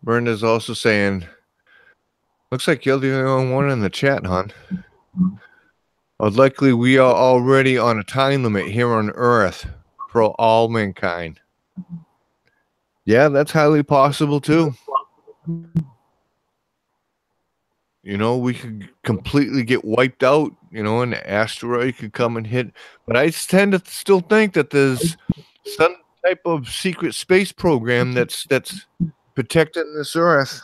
Brenda's also saying, looks like you're the only one in the chat, hon. Likely we are already on a time limit here on Earth for all mankind. Yeah, that's highly possible too. You know, we could completely get wiped out, you know, an asteroid could come and hit. But I tend to still think that there's some type of secret space program that's protecting this Earth.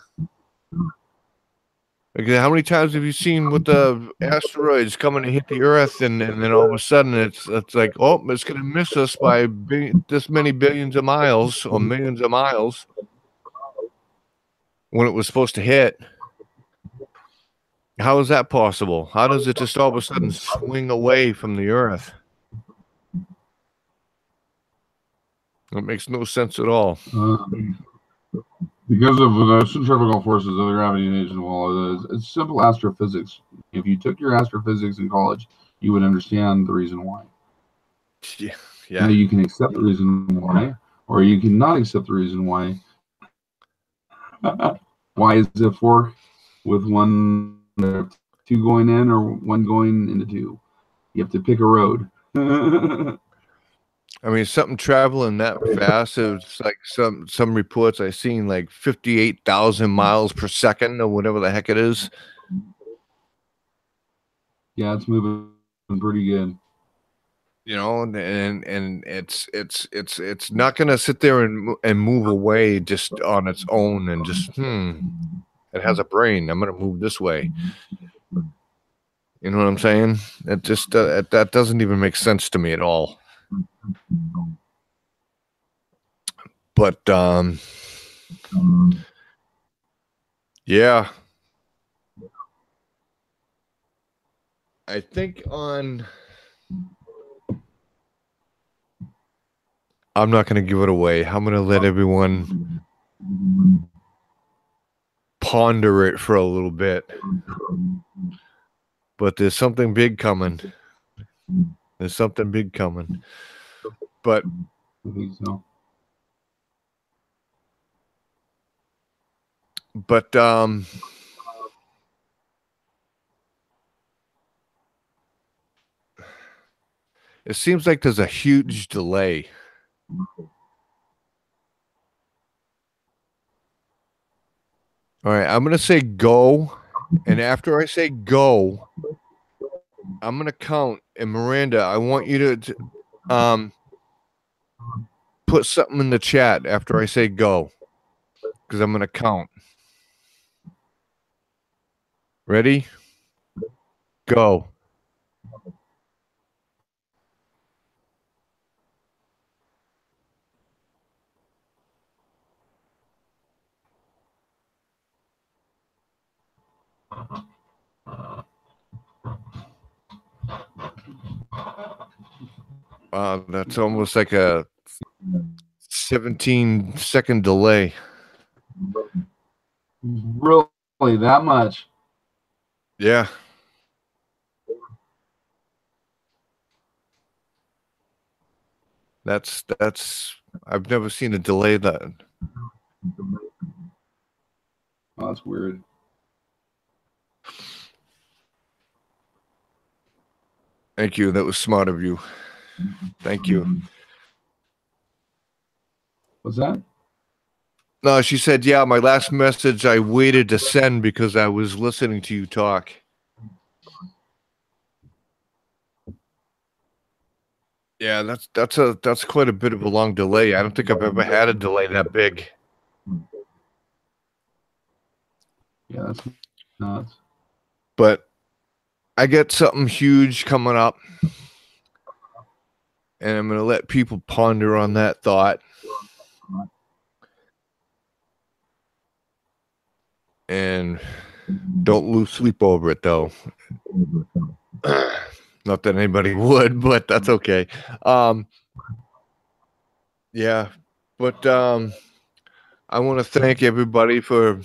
Like, how many times have you seen with the asteroids coming to hit the Earth, and then all of a sudden it's like, oh, it's going to miss us by this many billions of miles or millions of miles when it was supposed to hit? How is that possible? How does it just all of a sudden swing away from the Earth? It makes no sense at all. Because of the centrifugal forces of the gravitation wall, it's simple astrophysics. If you took your astrophysics in college, you would understand the reason why. Yeah. Now you can accept the reason why, or you can not accept the reason why. Why is it a fork with two going in or one going into two? You have to pick a road. I mean, something traveling that fast. It's like some reports I seen like 58,000 miles per second or whatever the heck it is. Yeah, it's moving pretty good. You know, and it's not gonna sit there and move away just on its own and just it has a brain. I'm gonna move this way. You know what I'm saying? It just that doesn't even make sense to me at all. But yeah, I think I'm not going to give it away. I'm going to let everyone ponder it for a little bit. But there's something big coming. There's something big coming. But I think so. But it seems like there's a huge delay. All right, I'm going to say go. And after I say go, I'm going to count. And Miranda, I want you to put something in the chat after I say go, because I'm going to count. Ready? Go. Wow, that's almost like a 17-second delay. Really, that much? Yeah. That's I've never seen a delay that. Oh, that's weird. Thank you. That was smart of you. Thank you. What's that? No, she said, yeah, my last message I waited to send because I was listening to you talk. Yeah, that's quite a bit of a long delay. I don't think I've ever had a delay that big. Yeah, that's nuts. But I get something huge coming up, and I'm going to let people ponder on that thought. And don't lose sleep over it, though. Not that anybody would, but that's okay. Yeah, but I want to thank everybody for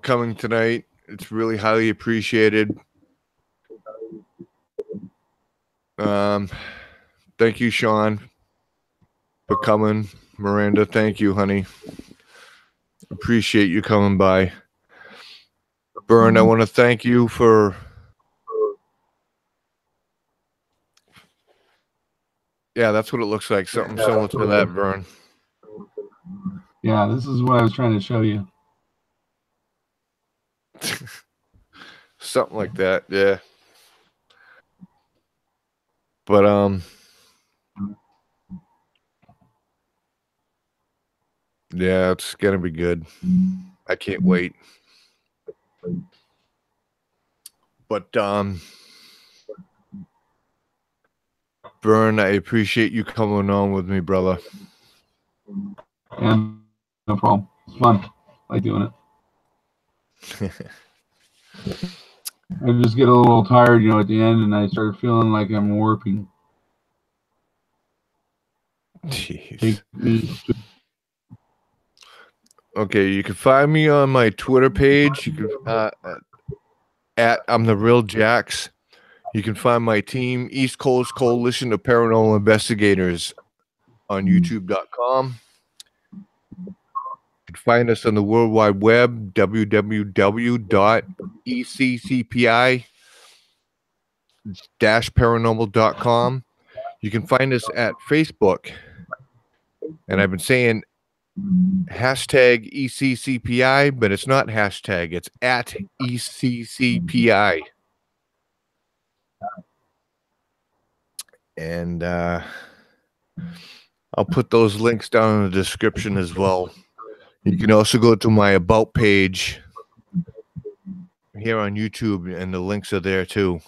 coming tonight. It's really highly appreciated. Thank you, Sean, for coming. Miranda, thank you, honey. Appreciate you coming by. Vern, I want to thank you for... Yeah, that's what it looks like. Something similar to that, Vern. Yeah, this is what I was trying to show you. Something like that, yeah. But yeah, it's gonna be good. I can't wait. But Vern, I appreciate you coming on with me, brother. Yeah, no problem. It's fun. I like doing it. I just get a little tired, at the end, and I start feeling like I'm warping. Jeez. Okay, you can find me on my Twitter page. You can at I'm the Real Jax. You can find my team, East Coast Coalition of Paranormal Investigators, on YouTube.com. You can find us on the World Wide Web, www.eccpi-paranormal.com. You can find us at Facebook. And I've been saying hashtag ECCPI, but it's not hashtag, it's at ECCPI. And I'll put those links down in the description as well. You can also go to my About page here on YouTube, and the links are there too.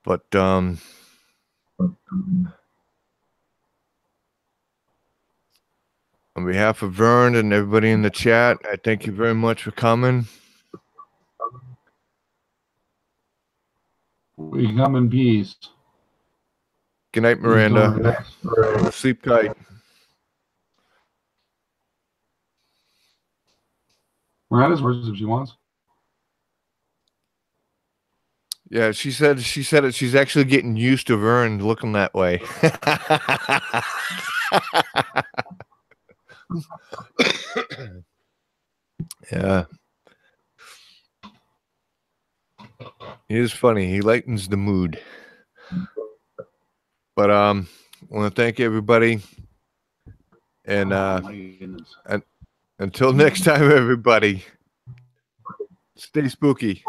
But on behalf of Vern and everybody in the chat, I thank you very much for coming. We come in peace. Good night, Miranda. Sleep tight. Miranda's works if she wants. Yeah, she said it. She's actually getting used to Vern looking that way. Yeah. He is funny. He lightens the mood. But I want to thank everybody. And until next time, everybody, stay spooky.